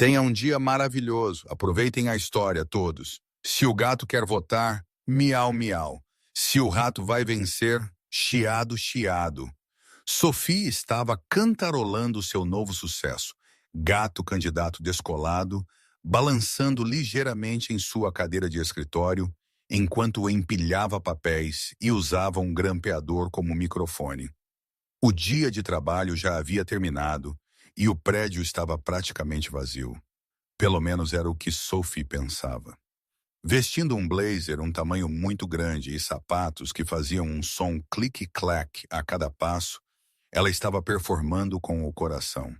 Tenha um dia maravilhoso. Aproveitem a história, todos. Se o gato quer votar, miau, miau. Se o rato vai vencer, chiado, chiado. Sophie estava cantarolando seu novo sucesso. Gato candidato descolado, balançando ligeiramente em sua cadeira de escritório, enquanto empilhava papéis e usava um grampeador como microfone. O dia de trabalho já havia terminado e o prédio estava praticamente vazio. Pelo menos era o que Sophie pensava. Vestindo um blazer um tamanho muito grande e sapatos que faziam um som clique-clack a cada passo, ela estava performando com o coração.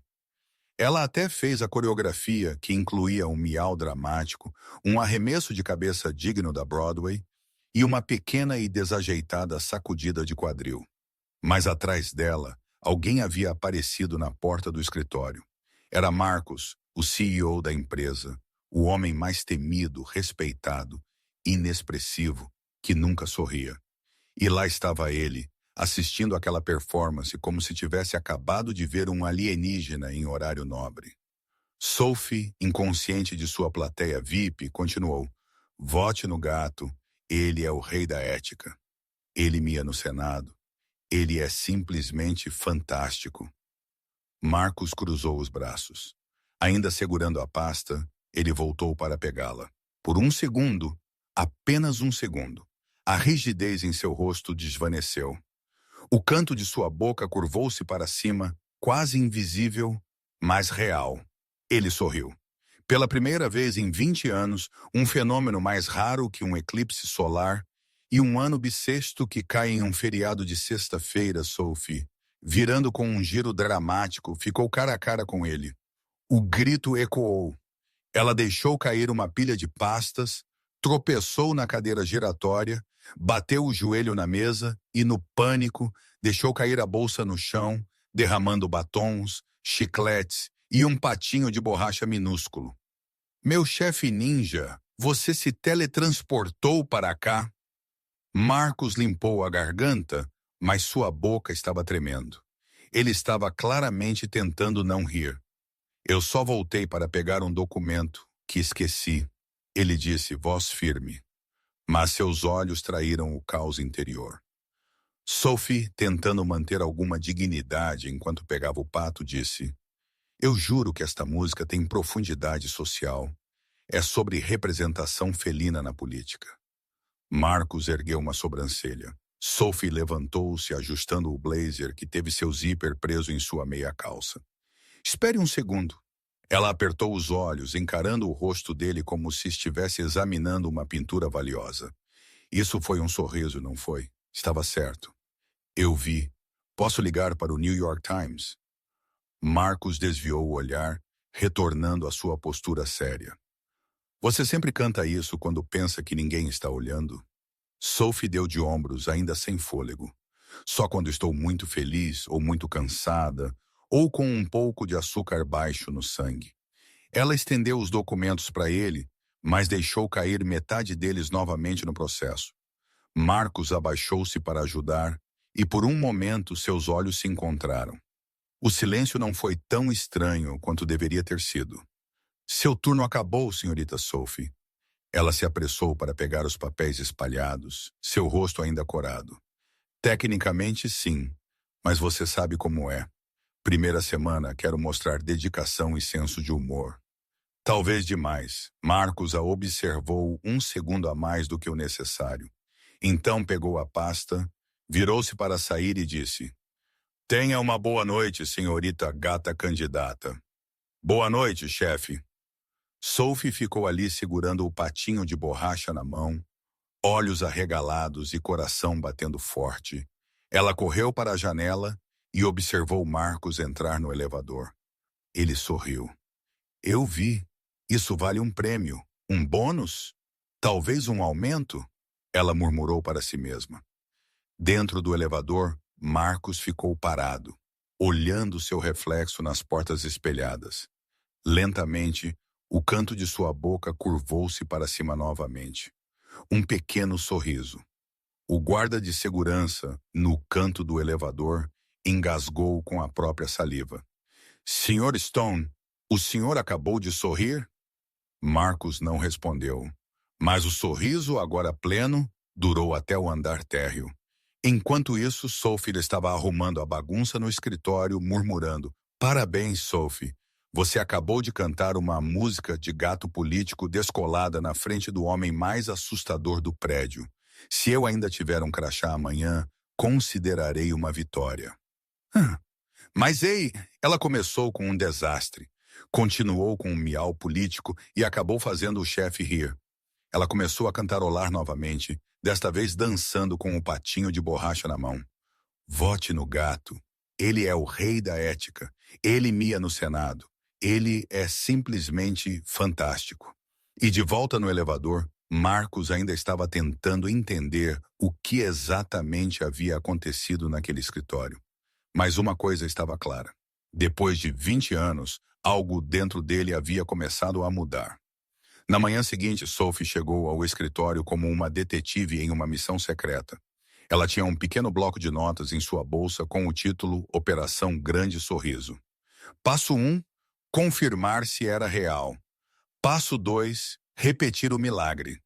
Ela até fez a coreografia, que incluía um miau dramático, um arremesso de cabeça digno da Broadway e uma pequena e desajeitada sacudida de quadril. Mas atrás dela, alguém havia aparecido na porta do escritório. Era Marcus, o CEO da empresa, o homem mais temido, respeitado, inexpressivo, que nunca sorria. E lá estava ele, assistindo aquela performance como se tivesse acabado de ver um alienígena em horário nobre. Sophie, inconsciente de sua plateia VIP, continuou: vote no gato, ele é o rei da ética. Ele me ia no Senado. Ele é simplesmente fantástico. Marcus cruzou os braços. Ainda segurando a pasta, ele voltou para pegá-la. Por um segundo, apenas um segundo, a rigidez em seu rosto desvaneceu. O canto de sua boca curvou-se para cima, quase invisível, mas real. Ele sorriu. Pela primeira vez em 20 anos, um fenômeno mais raro que um eclipse solar e um ano bissexto que cai em um feriado de sexta-feira, Sophie, virando com um giro dramático, ficou cara a cara com ele. O grito ecoou. Ela deixou cair uma pilha de pastas, tropeçou na cadeira giratória, bateu o joelho na mesa e, no pânico, deixou cair a bolsa no chão, derramando batons, chicletes e um patinho de borracha minúsculo. Meu chefe ninja, você se teletransportou para cá? Marcus limpou a garganta, mas sua boca estava tremendo. Ele estava claramente tentando não rir. Eu só voltei para pegar um documento que esqueci. Ele disse, voz firme. Mas seus olhos traíram o caos interior. Sophie, tentando manter alguma dignidade enquanto pegava o pato, disse, eu juro que esta música tem profundidade social. É sobre representação felina na política. Marcus ergueu uma sobrancelha. Sophie levantou-se, ajustando o blazer que teve seu zíper preso em sua meia calça. Espere um segundo. Ela apertou os olhos, encarando o rosto dele como se estivesse examinando uma pintura valiosa. Isso foi um sorriso, não foi? Estava certo. Eu vi. Posso ligar para o New York Times? Marcus desviou o olhar, retornando à sua postura séria. Você sempre canta isso quando pensa que ninguém está olhando? Sophie deu de ombros, ainda sem fôlego. Só quando estou muito feliz ou muito cansada, ou com um pouco de açúcar baixo no sangue. Ela estendeu os documentos para ele, mas deixou cair metade deles novamente no processo. Marcus abaixou-se para ajudar, e por um momento seus olhos se encontraram. O silêncio não foi tão estranho quanto deveria ter sido. Seu turno acabou, senhorita Sophie. Ela se apressou para pegar os papéis espalhados, seu rosto ainda corado. Tecnicamente, sim, mas você sabe como é. Primeira semana, quero mostrar dedicação e senso de humor. Talvez demais. Marcus a observou um segundo a mais do que o necessário. Então pegou a pasta, virou-se para sair e disse, tenha uma boa noite, senhorita gata candidata. Boa noite, chefe. Sophie ficou ali segurando o patinho de borracha na mão, olhos arregalados e coração batendo forte. Ela correu para a janela e observou Marcus entrar no elevador. Ele sorriu. Eu vi. Isso vale um prêmio. Um bônus? Talvez um aumento? Ela murmurou para si mesma. Dentro do elevador, Marcus ficou parado, olhando seu reflexo nas portas espelhadas. Lentamente, o canto de sua boca curvou-se para cima novamente. Um pequeno sorriso. O guarda de segurança, no canto do elevador, engasgou com a própria saliva. Sr. Stone, O senhor acabou de sorrir? Marcos não respondeu, mas o sorriso, agora pleno, durou até o andar térreo. Enquanto isso, Sophie estava arrumando a bagunça no escritório, murmurando: Parabéns, Sophie. Você acabou de cantar uma música de gato político descolada na frente do homem mais assustador do prédio. Se eu ainda tiver um crachá amanhã, considerarei uma vitória. Hã. Mas ei, ela começou com um desastre. Continuou com um miau político e acabou fazendo o chefe rir. Ela começou a cantarolar novamente, desta vez dançando com o patinho de borracha na mão. Vote no gato. Ele é o rei da ética. Ele mia no Senado. Ele é simplesmente fantástico. E de volta no elevador, Marcos ainda estava tentando entender o que exatamente havia acontecido naquele escritório. Mas uma coisa estava clara. Depois de 20 anos, algo dentro dele havia começado a mudar. Na manhã seguinte, Sophie chegou ao escritório como uma detetive em uma missão secreta. Ela tinha um pequeno bloco de notas em sua bolsa com o título Operação Grande Sorriso. Passo 1, confirmar se era real. Passo 2, repetir o milagre.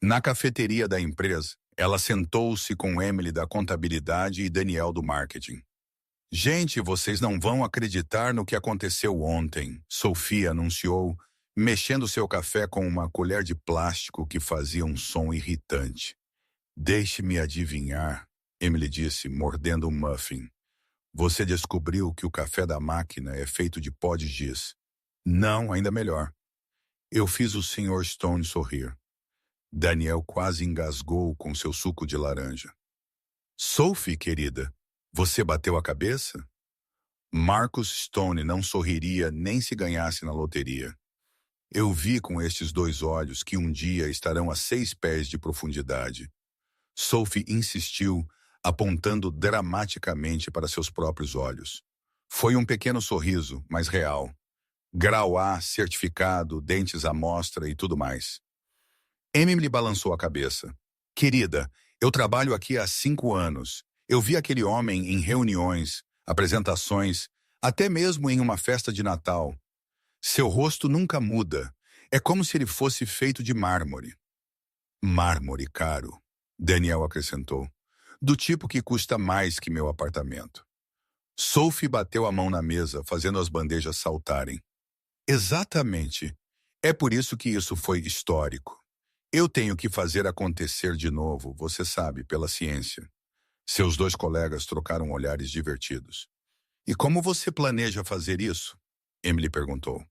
Na cafeteria da empresa, ela sentou-se com Emily da contabilidade e Daniel do marketing. Gente, vocês não vão acreditar no que aconteceu ontem, Sophie anunciou, mexendo seu café com uma colher de plástico que fazia um som irritante. Deixe-me adivinhar, Emily disse, mordendo um muffin. Você descobriu que o café da máquina é feito de pó de giz. Não, ainda melhor. Eu fiz o Sr. Stone sorrir. Daniel quase engasgou com seu suco de laranja. Sophie, querida, você bateu a cabeça? Marcus Stone não sorriria nem se ganhasse na loteria. Eu vi com estes 2 olhos que um dia estarão a 6 pés de profundidade. Sophie insistiu, apontando dramaticamente para seus próprios olhos. Foi um pequeno sorriso, mas real. Grau A, certificado, dentes à mostra e tudo mais. Emily balançou a cabeça. Querida, eu trabalho aqui há 5 anos. Eu vi aquele homem em reuniões, apresentações, até mesmo em uma festa de Natal. Seu rosto nunca muda. É como se ele fosse feito de mármore. Mármore caro, Daniel acrescentou. Do tipo que custa mais que meu apartamento. Sophie bateu a mão na mesa, fazendo as bandejas saltarem. Exatamente. É por isso que isso foi histórico. Eu tenho que fazer acontecer de novo, você sabe, pela ciência. Seus 2 colegas trocaram olhares divertidos. E como você planeja fazer isso? Emily perguntou.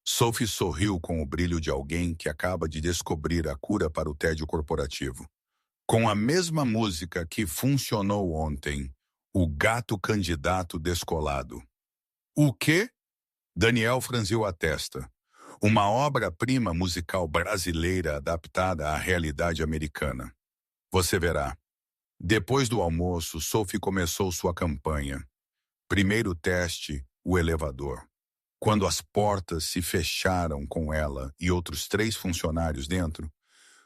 Sophie sorriu com o brilho de alguém que acaba de descobrir a cura para o tédio corporativo. Com a mesma música que funcionou ontem, o gato candidato descolado. O quê? Daniel franziu a testa. Uma obra-prima musical brasileira adaptada à realidade americana. Você verá. Depois do almoço, Sophie começou sua campanha. Primeiro teste, o elevador. Quando as portas se fecharam com ela e outros 3 funcionários dentro,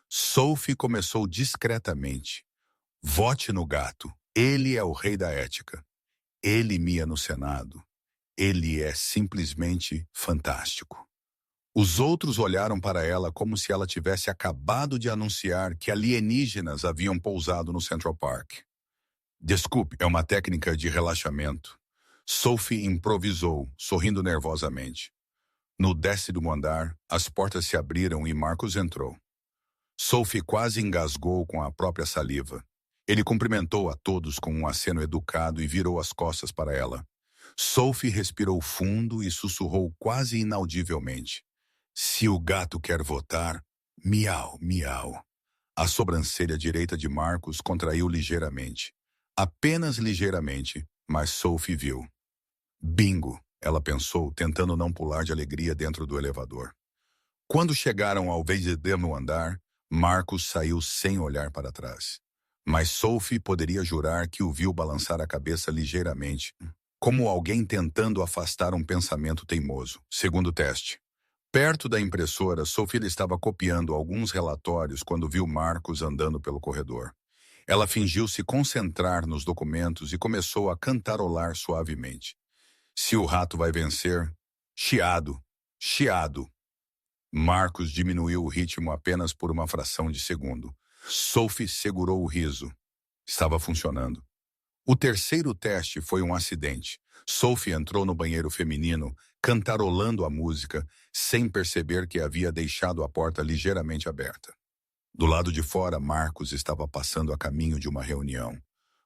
Sophie começou discretamente. Vote no gato. Ele é o rei da ética. Ele mia no Senado. Ele é simplesmente fantástico. Os outros olharam para ela como se ela tivesse acabado de anunciar que alienígenas haviam pousado no Central Park. Desculpe, é uma técnica de relaxamento. Sophie improvisou, sorrindo nervosamente. No 10º andar, as portas se abriram e Marcos entrou. Sophie quase engasgou com a própria saliva. Ele cumprimentou a todos com um aceno educado e virou as costas para ela. Sophie respirou fundo e sussurrou quase inaudivelmente. Se o gato quer votar, miau, miau. A sobrancelha direita de Marcos contraiu ligeiramente. Apenas ligeiramente, mas Sophie viu. Bingo, ela pensou, tentando não pular de alegria dentro do elevador. Quando chegaram ao 20º andar, Marcos saiu sem olhar para trás. Mas Sophie poderia jurar que o viu balançar a cabeça ligeiramente, como alguém tentando afastar um pensamento teimoso. Segundo teste. Perto da impressora, Sophie estava copiando alguns relatórios quando viu Marcos andando pelo corredor. Ela fingiu se concentrar nos documentos e começou a cantarolar suavemente. Se o rato vai vencer, chiado. chiado. Marcos diminuiu o ritmo apenas por uma fração de segundo. Sophie segurou o riso. Estava funcionando. O terceiro teste foi um acidente. Sophie entrou no banheiro feminino, cantarolando a música, sem perceber que havia deixado a porta ligeiramente aberta. Do lado de fora, Marcos estava passando a caminho de uma reunião.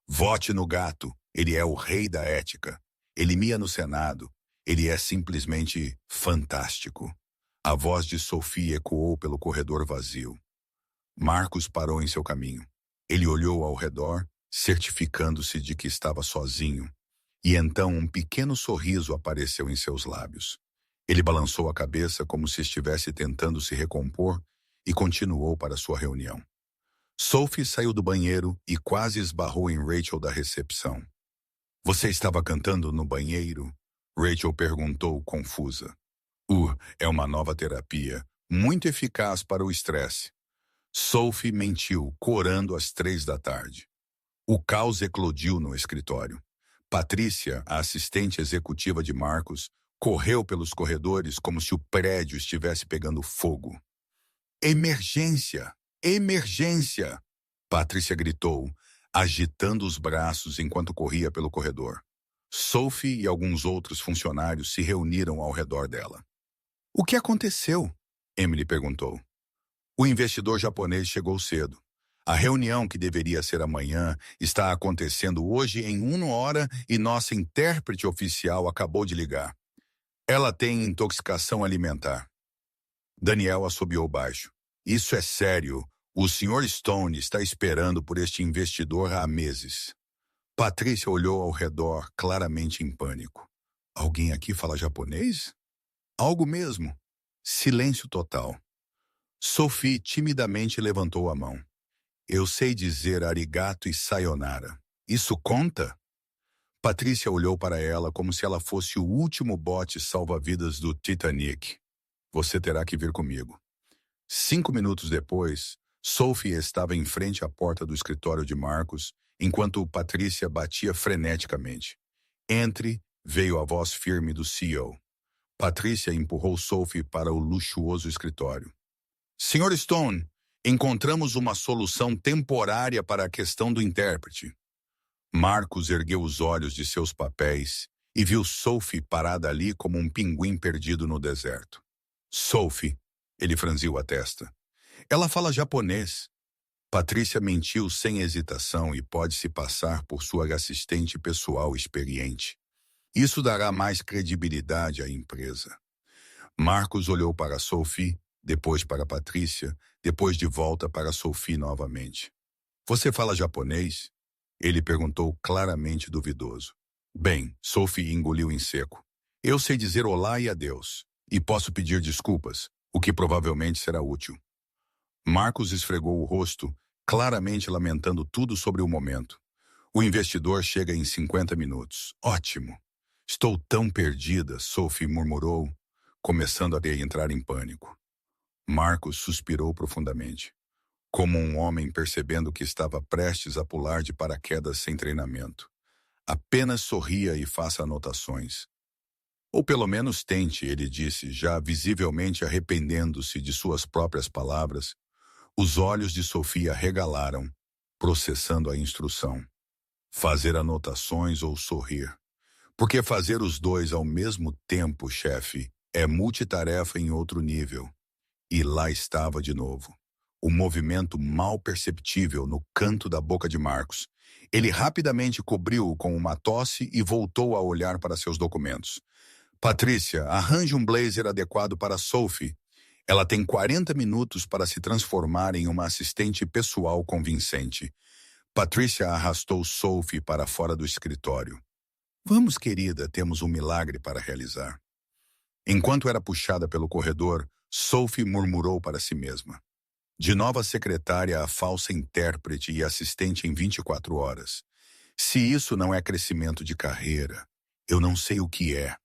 Vote no gato. Ele é o rei da ética. Ele mia no Senado. Ele é simplesmente fantástico. A voz de Sophie ecoou pelo corredor vazio. Marcos parou em seu caminho. Ele olhou ao redor, certificando-se de que estava sozinho. E então um pequeno sorriso apareceu em seus lábios. Ele balançou a cabeça como se estivesse tentando se recompor e continuou para sua reunião. Sophie saiu do banheiro e quase esbarrou em Rachel da recepção. Você estava cantando no banheiro? Rachel perguntou, confusa. É uma nova terapia, muito eficaz para o estresse. Sophie mentiu, corando às 3 da tarde. O caos eclodiu no escritório. Patrícia, a assistente executiva de Marcos, correu pelos corredores como se o prédio estivesse pegando fogo. Emergência! Emergência! Patrícia gritou, agitando os braços enquanto corria pelo corredor. Sophie e alguns outros funcionários se reuniram ao redor dela. O que aconteceu? Emily perguntou. O investidor japonês chegou cedo. A reunião, que deveria ser amanhã, está acontecendo hoje em 1 hora e nossa intérprete oficial acabou de ligar. Ela tem intoxicação alimentar. Daniel assobiou baixo. Isso é sério. O Sr. Stone está esperando por este investidor há meses. Patrícia olhou ao redor, claramente em pânico. Alguém aqui fala japonês? Algo mesmo. Silêncio total. Sophie timidamente levantou a mão. Eu sei dizer arigato e sayonara. Isso conta? Patrícia olhou para ela como se ela fosse o último bote salva-vidas do Titanic. Você terá que vir comigo. 5 minutos depois, Sophie estava em frente à porta do escritório de Marcos, enquanto Patrícia batia freneticamente. Entre, veio a voz firme do CEO. Patrícia empurrou Sophie para o luxuoso escritório. Sr. Stone, encontramos uma solução temporária para a questão do intérprete. Marcos ergueu os olhos de seus papéis e viu Sophie parada ali como um pinguim perdido no deserto. Sophie, ele franziu a testa. Ela fala japonês. Patrícia mentiu sem hesitação e pode se passar por sua assistente pessoal experiente. Isso dará mais credibilidade à empresa. Marcos olhou para Sophie, depois para Patrícia, depois de volta para Sophie novamente. Você fala japonês? Ele perguntou claramente duvidoso. Bem, Sophie engoliu em seco. Eu sei dizer olá e adeus. E posso pedir desculpas, o que provavelmente será útil. Marcos esfregou o rosto, claramente lamentando tudo sobre o momento. O investidor chega em 50 minutos. Ótimo. Estou tão perdida, Sophie murmurou, começando a entrar em pânico. Marcos suspirou profundamente, como um homem percebendo que estava prestes a pular de paraquedas sem treinamento. Apenas sorria e faça anotações. Ou pelo menos tente, ele disse, já visivelmente arrependendo-se de suas próprias palavras. Os olhos de Sofia regalaram, processando a instrução. Fazer anotações ou sorrir. Porque fazer os dois ao mesmo tempo, chefe, é multitarefa em outro nível. E lá estava de novo. O movimento mal perceptível no canto da boca de Marcos. Ele rapidamente cobriu-o com uma tosse e voltou a olhar para seus documentos. Patrícia, arranje um blazer adequado para Sophie. Ela tem 40 minutos para se transformar em uma assistente pessoal convincente. Patrícia arrastou Sophie para fora do escritório. Vamos, querida, temos um milagre para realizar. Enquanto era puxada pelo corredor, Sophie murmurou para si mesma. De nova secretária a falsa intérprete e assistente em 24 horas. Se isso não é crescimento de carreira, eu não sei o que é.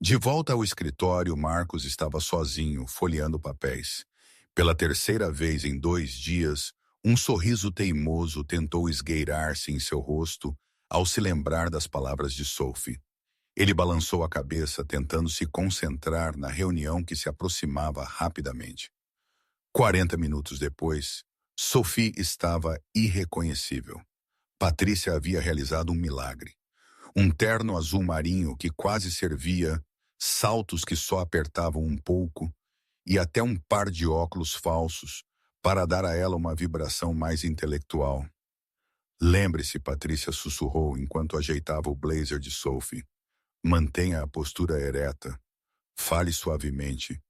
De volta ao escritório, Marcos estava sozinho, folheando papéis. Pela terceira vez em 2 dias, um sorriso teimoso tentou esgueirar-se em seu rosto ao se lembrar das palavras de Sophie. Ele balançou a cabeça, tentando se concentrar na reunião que se aproximava rapidamente. 40 minutos depois, Sophie estava irreconhecível. Patrícia havia realizado um milagre. Um terno azul marinho que quase servia, saltos que só apertavam um pouco e até um par de óculos falsos para dar a ela uma vibração mais intelectual. Lembre-se, Patrícia sussurrou enquanto ajeitava o blazer de Sophie. Mantenha a postura ereta, fale suavemente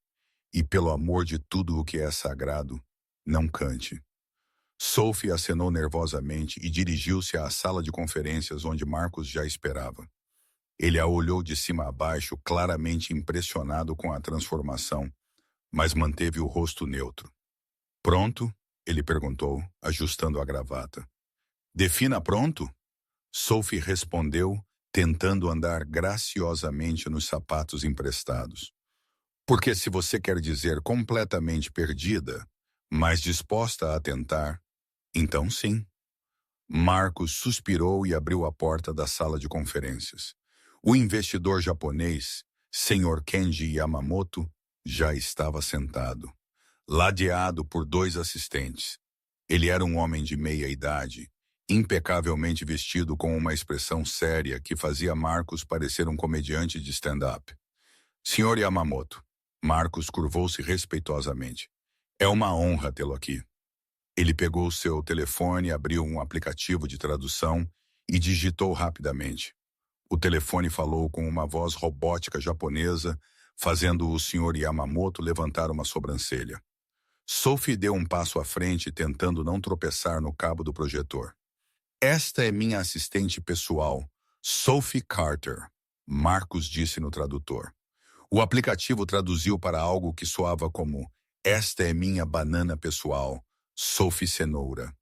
e, pelo amor de tudo o que é sagrado, não cante. Sophie acenou nervosamente e dirigiu-se à sala de conferências onde Marcos já esperava. Ele a olhou de cima a baixo, claramente impressionado com a transformação, mas manteve o rosto neutro. Pronto? Ele perguntou, ajustando a gravata. Defina pronto? Sophie respondeu, tentando andar graciosamente nos sapatos emprestados. Porque se você quer dizer completamente perdida, mas disposta a tentar, então sim. Marcos suspirou e abriu a porta da sala de conferências. O investidor japonês, Sr. Kenji Yamamoto, já estava sentado, ladeado por 2 assistentes. Ele era um homem de meia idade, impecavelmente vestido com uma expressão séria que fazia Marcos parecer um comediante de stand-up. Sr. Yamamoto, Marcos curvou-se respeitosamente. É uma honra tê-lo aqui. Ele pegou seu telefone, abriu um aplicativo de tradução e digitou rapidamente. O telefone falou com uma voz robótica japonesa, fazendo o Sr. Yamamoto levantar uma sobrancelha. Sophie deu um passo à frente, tentando não tropeçar no cabo do projetor. Esta é minha assistente pessoal, Sophie Carter, Marcos disse no tradutor. O aplicativo traduziu para algo que soava como esta é minha banana pessoal, Sophie Cenoura.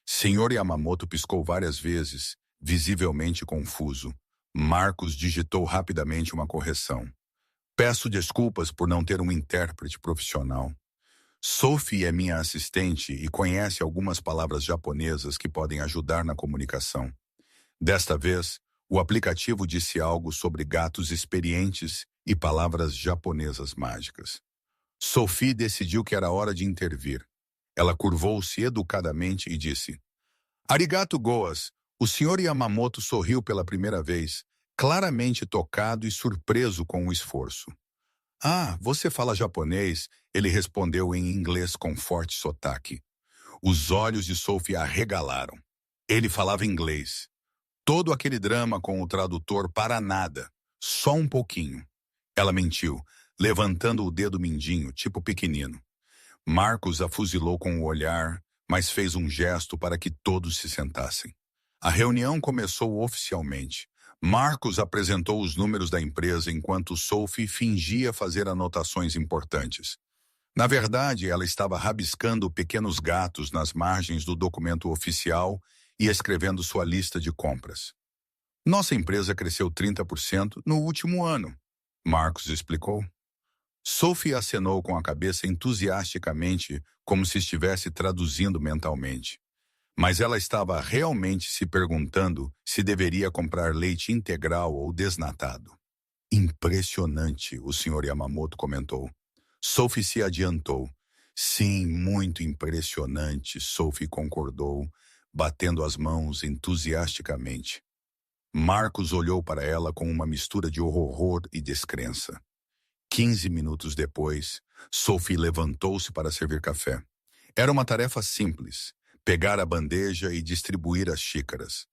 Sr. Yamamoto piscou várias vezes, visivelmente confuso. Marcos digitou rapidamente uma correção. Peço desculpas por não ter um intérprete profissional. Sophie é minha assistente e conhece algumas palavras japonesas que podem ajudar na comunicação. Desta vez, o aplicativo disse algo sobre gatos experientes e palavras japonesas mágicas. Sophie decidiu que era hora de intervir. Ela curvou-se educadamente e disse: Arigato goas. O Sr. Yamamoto sorriu pela primeira vez, claramente tocado e surpreso com o esforço. Ah, você fala japonês? Ele respondeu em inglês com forte sotaque. Os olhos de Sophie arregalaram. Ele falava inglês. Todo aquele drama com o tradutor para nada. Só um pouquinho. Ela mentiu, levantando o dedo mindinho, tipo pequenino. Marcos a fuzilou com o olhar, mas fez um gesto para que todos se sentassem. A reunião começou oficialmente. Marcos apresentou os números da empresa enquanto Sophie fingia fazer anotações importantes. Na verdade, ela estava rabiscando pequenos gatos nas margens do documento oficial e escrevendo sua lista de compras. Nossa empresa cresceu 30% no último ano, Marcos explicou. Sophie acenou com a cabeça entusiasticamente, como se estivesse traduzindo mentalmente. Mas ela estava realmente se perguntando se deveria comprar leite integral ou desnatado. Impressionante, o Sr. Yamamoto comentou. Sophie se adiantou. Sim, muito impressionante, Sophie concordou, batendo as mãos entusiasticamente. Marcos olhou para ela com uma mistura de horror e descrença. 15 minutos depois, Sophie levantou-se para servir café. Era uma tarefa simples, pegar a bandeja e distribuir as xícaras.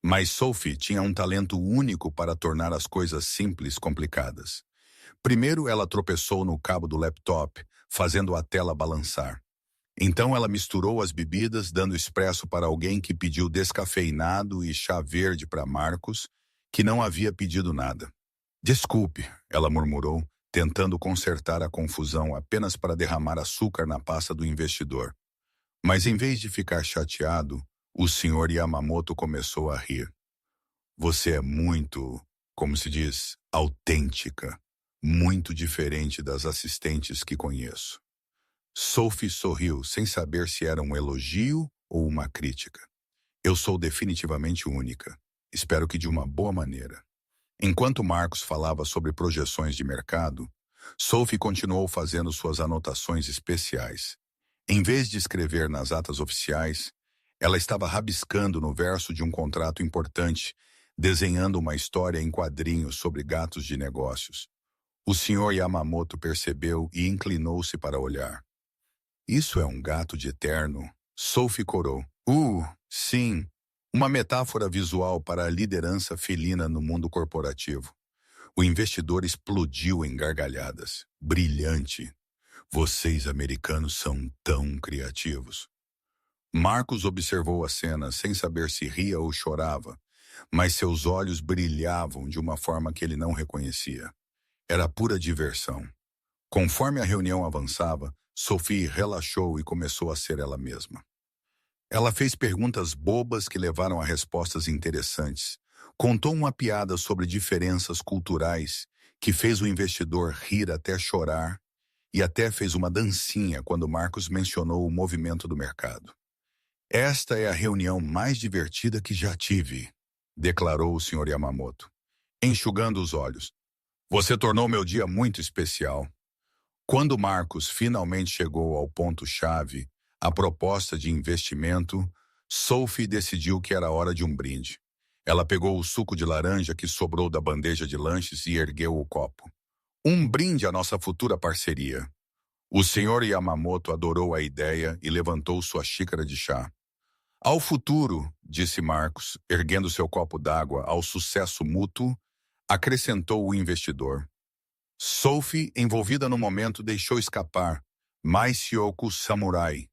Mas Sophie tinha um talento único para tornar as coisas simples complicadas. Primeiro ela tropeçou no cabo do laptop, fazendo a tela balançar. Então ela misturou as bebidas, dando expresso para alguém que pediu descafeinado e chá verde para Marcos, que não havia pedido nada. Desculpe, ela murmurou, tentando consertar a confusão apenas para derramar açúcar na pasta do investidor. Mas em vez de ficar chateado, o Sr. Yamamoto começou a rir. Você é muito, como se diz, autêntica, muito diferente das assistentes que conheço. Sophie sorriu, sem saber se era um elogio ou uma crítica. Eu sou definitivamente única. Espero que de uma boa maneira. Enquanto Marcos falava sobre projeções de mercado, Sophie continuou fazendo suas anotações especiais. Em vez de escrever nas atas oficiais, ela estava rabiscando no verso de um contrato importante, desenhando uma história em quadrinhos sobre gatos de negócios. O Sr. Yamamoto percebeu e inclinou-se para olhar. Isso é um gato de terno, Sophie corou. Sim. Uma metáfora visual para a liderança felina no mundo corporativo. O investidor explodiu em gargalhadas. Brilhante. Vocês americanos são tão criativos. Marcos observou a cena sem saber se ria ou chorava, mas seus olhos brilhavam de uma forma que ele não reconhecia. Era pura diversão. Conforme a reunião avançava, Sophie relaxou e começou a ser ela mesma. Ela fez perguntas bobas que levaram a respostas interessantes. Contou uma piada sobre diferenças culturais que fez o investidor rir até chorar e até fez uma dancinha quando Marcos mencionou o movimento do mercado. Esta é a reunião mais divertida que já tive, declarou o Sr. Yamamoto, enxugando os olhos. Você tornou meu dia muito especial. Quando Marcos finalmente chegou ao ponto-chave, a proposta de investimento, Sophie decidiu que era hora de um brinde. Ela pegou o suco de laranja que sobrou da bandeja de lanches e ergueu o copo. Um brinde à nossa futura parceria. O Sr. Yamamoto adorou a ideia e levantou sua xícara de chá. Ao futuro, disse Marcos, erguendo seu copo d'água ao sucesso mútuo, acrescentou o investidor. Sophie, envolvida no momento, deixou escapar. Maisyoku Samurai.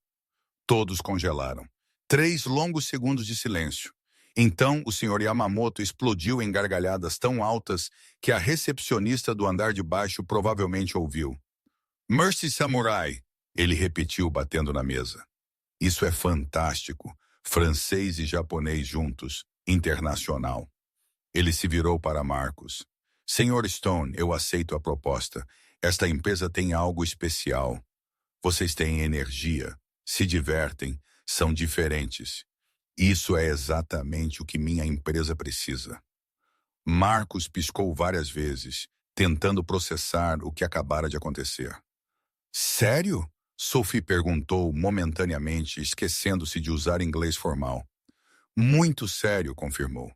Todos congelaram. 3 longos segundos de silêncio. Então, o Sr. Yamamoto explodiu em gargalhadas tão altas que a recepcionista do andar de baixo provavelmente ouviu. Mercy Samurai, ele repetiu batendo na mesa. Isso é fantástico. Francês e japonês juntos. Internacional. Ele se virou para Marcos. Sr. Stone, eu aceito a proposta. Esta empresa tem algo especial. Vocês têm energia, se divertem, são diferentes. Isso é exatamente o que minha empresa precisa. Marcos piscou várias vezes, tentando processar o que acabara de acontecer. Sério? Sophie perguntou momentaneamente, esquecendo-se de usar inglês formal. Muito sério, confirmou.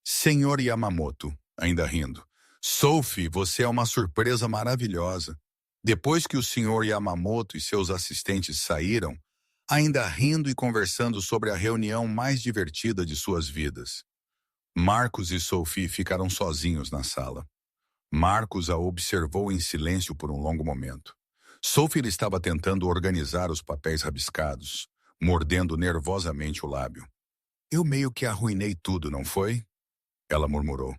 Sr. Yamamoto, ainda rindo. Sophie, você é uma surpresa maravilhosa. Depois que o Sr. Yamamoto e seus assistentes saíram, ainda rindo e conversando sobre a reunião mais divertida de suas vidas. Marcos e Sophie ficaram sozinhos na sala. Marcos a observou em silêncio por um longo momento. Sophie estava tentando organizar os papéis rabiscados, mordendo nervosamente o lábio. Eu meio que arruinei tudo, não foi? Ela murmurou.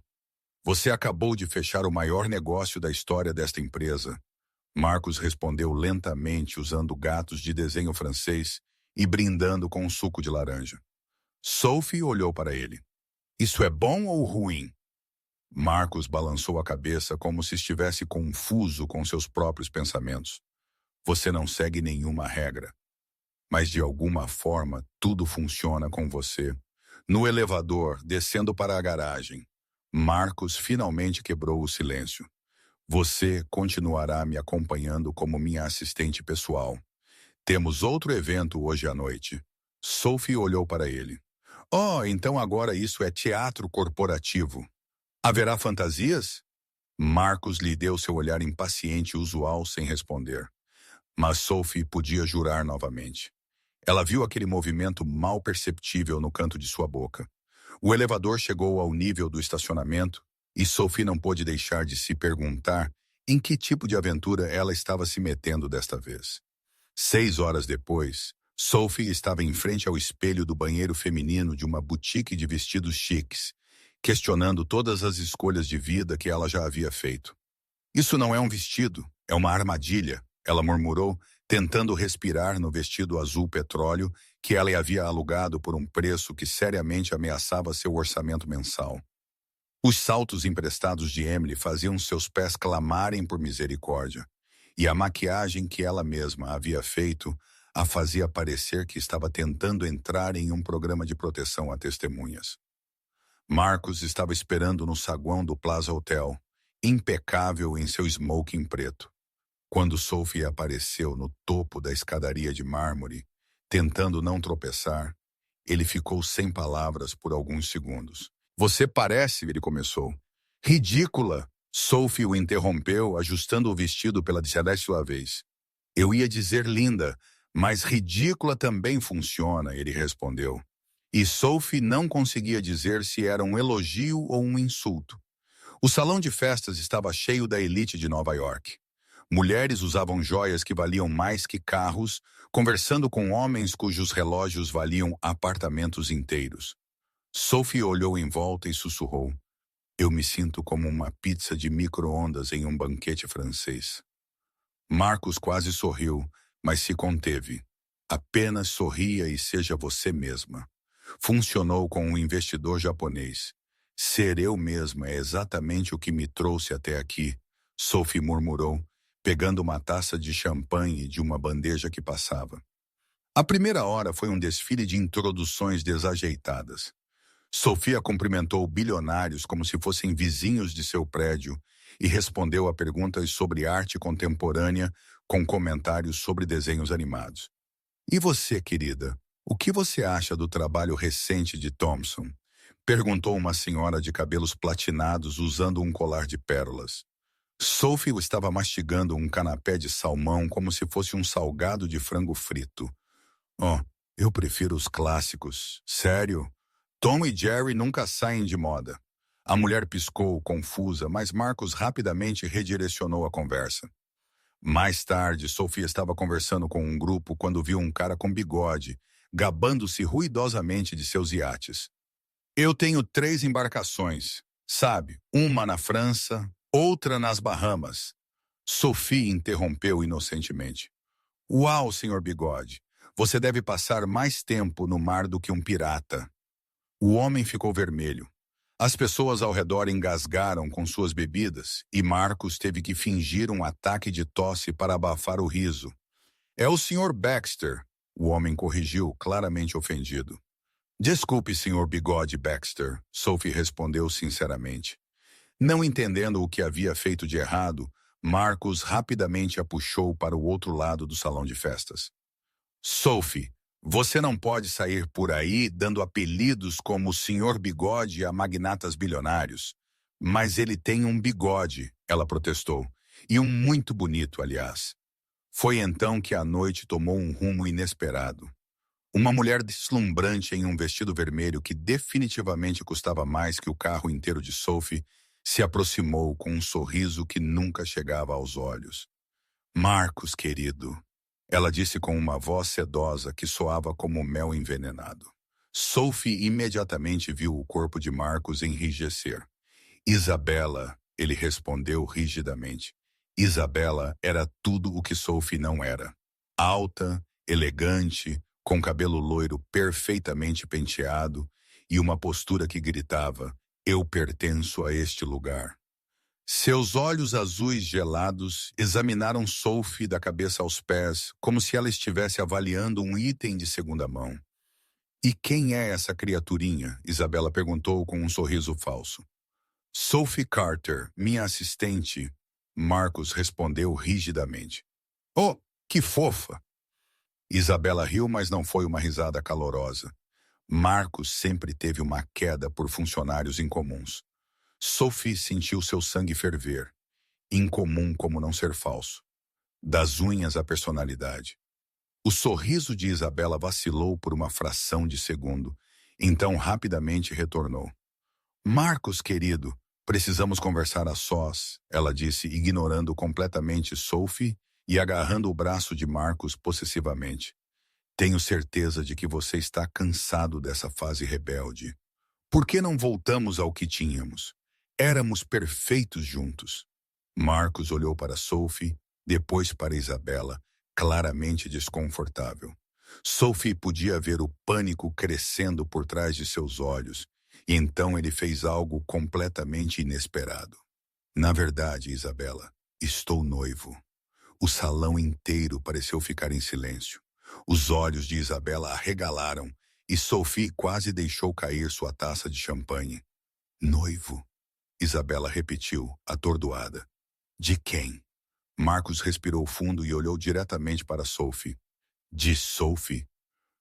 Você acabou de fechar o maior negócio da história desta empresa. Marcos respondeu lentamente usando gatos de desenho francês e brindando com um suco de laranja. Sophie olhou para ele. Isso é bom ou ruim? Marcos balançou a cabeça como se estivesse confuso com seus próprios pensamentos. Você não segue nenhuma regra. Mas de alguma forma tudo funciona com você. No elevador, descendo para a garagem, Marcos finalmente quebrou o silêncio. Você continuará me acompanhando como minha assistente pessoal. Temos outro evento hoje à noite. Sophie olhou para ele. Oh, então agora isso é teatro corporativo. Haverá fantasias? Marcos lhe deu seu olhar impaciente e usual sem responder. Mas Sophie podia jurar novamente. Ela viu aquele movimento mal perceptível no canto de sua boca. O elevador chegou ao nível do estacionamento e Sophie não pôde deixar de se perguntar em que tipo de aventura ela estava se metendo desta vez. 6 horas depois, Sophie estava em frente ao espelho do banheiro feminino de uma boutique de vestidos chiques, questionando todas as escolhas de vida que ela já havia feito. Isso não é um vestido, é uma armadilha, ela murmurou, tentando respirar no vestido azul petróleo que ela havia alugado por um preço que seriamente ameaçava seu orçamento mensal. Os saltos emprestados de Emily faziam seus pés clamarem por misericórdia, e a maquiagem que ela mesma havia feito a fazia parecer que estava tentando entrar em um programa de proteção a testemunhas. Marcos estava esperando no saguão do Plaza Hotel, impecável em seu smoking preto. Quando Sophie apareceu no topo da escadaria de mármore, tentando não tropeçar, ele ficou sem palavras por alguns segundos. Você parece, ele começou. Ridícula! Sophie o interrompeu, ajustando o vestido pela 10ª vez. Eu ia dizer linda, mas ridícula também funciona, ele respondeu. E Sophie não conseguia dizer se era um elogio ou um insulto. O salão de festas estava cheio da elite de Nova York. Mulheres usavam joias que valiam mais que carros, conversando com homens cujos relógios valiam apartamentos inteiros. Sophie olhou em volta e sussurrou. Eu me sinto como uma pizza de micro-ondas em um banquete francês. Marcos quase sorriu, mas se conteve. Apenas sorria e seja você mesma. Funcionou com um investidor japonês. Ser eu mesma é exatamente o que me trouxe até aqui, Sophie murmurou, pegando uma taça de champanhe de uma bandeja que passava. A primeira hora foi um desfile de introduções desajeitadas. Sofia cumprimentou bilionários como se fossem vizinhos de seu prédio e respondeu a perguntas sobre arte contemporânea com comentários sobre desenhos animados. E você, querida, o que você acha do trabalho recente de Thompson? Perguntou uma senhora de cabelos platinados usando um colar de pérolas. Sophie estava mastigando um canapé de salmão como se fosse um salgado de frango frito. Oh, eu prefiro os clássicos. Sério? Tom e Jerry nunca saem de moda. A mulher piscou, confusa, mas Marcos rapidamente redirecionou a conversa. Mais tarde, Sophie estava conversando com um grupo quando viu um cara com bigode, gabando-se ruidosamente de seus iates. Eu tenho 3 embarcações, sabe? Uma na França, outra nas Bahamas. Sophie interrompeu inocentemente. Uau, senhor Bigode, você deve passar mais tempo no mar do que um pirata. O homem ficou vermelho. As pessoas ao redor engasgaram com suas bebidas e Marcos teve que fingir um ataque de tosse para abafar o riso. É o senhor Baxter, o homem corrigiu, claramente ofendido. Desculpe, senhor Bigode Baxter, Sophie respondeu sinceramente. Não entendendo o que havia feito de errado, Marcos rapidamente a puxou para o outro lado do salão de festas. Sophie, você não pode sair por aí dando apelidos como o senhor Bigode a magnatas bilionários. Mas ele tem um bigode, ela protestou. E um muito bonito, aliás. Foi então que a noite tomou um rumo inesperado. Uma mulher deslumbrante em um vestido vermelho que definitivamente custava mais que o carro inteiro de Sophie se aproximou com um sorriso que nunca chegava aos olhos. Marcos, querido, ela disse com uma voz sedosa que soava como mel envenenado. Sophie imediatamente viu o corpo de Marcos enrijecer. Isabela, ele respondeu rigidamente. Isabela era tudo o que Sophie não era. Alta, elegante, com cabelo loiro perfeitamente penteado e uma postura que gritava, eu pertenço a este lugar. Seus olhos azuis gelados examinaram Sophie da cabeça aos pés, como se ela estivesse avaliando um item de segunda mão. E quem é essa criaturinha? Isabela perguntou com um sorriso falso. Sophie Carter, minha assistente, Marcos respondeu rigidamente. Oh, que fofa! Isabela riu, mas não foi uma risada calorosa. Marcos sempre teve uma queda por funcionários incomuns. Sophie sentiu seu sangue ferver. Incomum como não ser falso. Das unhas à personalidade. O sorriso de Isabela vacilou por uma fração de segundo, então rapidamente retornou. Marcos, querido, precisamos conversar a sós, ela disse, ignorando completamente Sophie e agarrando o braço de Marcos possessivamente. Tenho certeza de que você está cansado dessa fase rebelde. Por que não voltamos ao que tínhamos? Éramos perfeitos juntos. Marcos olhou para Sophie, depois para Isabela, claramente desconfortável. Sophie podia ver o pânico crescendo por trás de seus olhos, e então ele fez algo completamente inesperado. Na verdade, Isabela, estou noivo. O salão inteiro pareceu ficar em silêncio. Os olhos de Isabela arregalaram e Sophie quase deixou cair sua taça de champanhe. Noivo, Isabela repetiu, atordoada. De quem? Marcos respirou fundo e olhou diretamente para Sophie. De Sophie?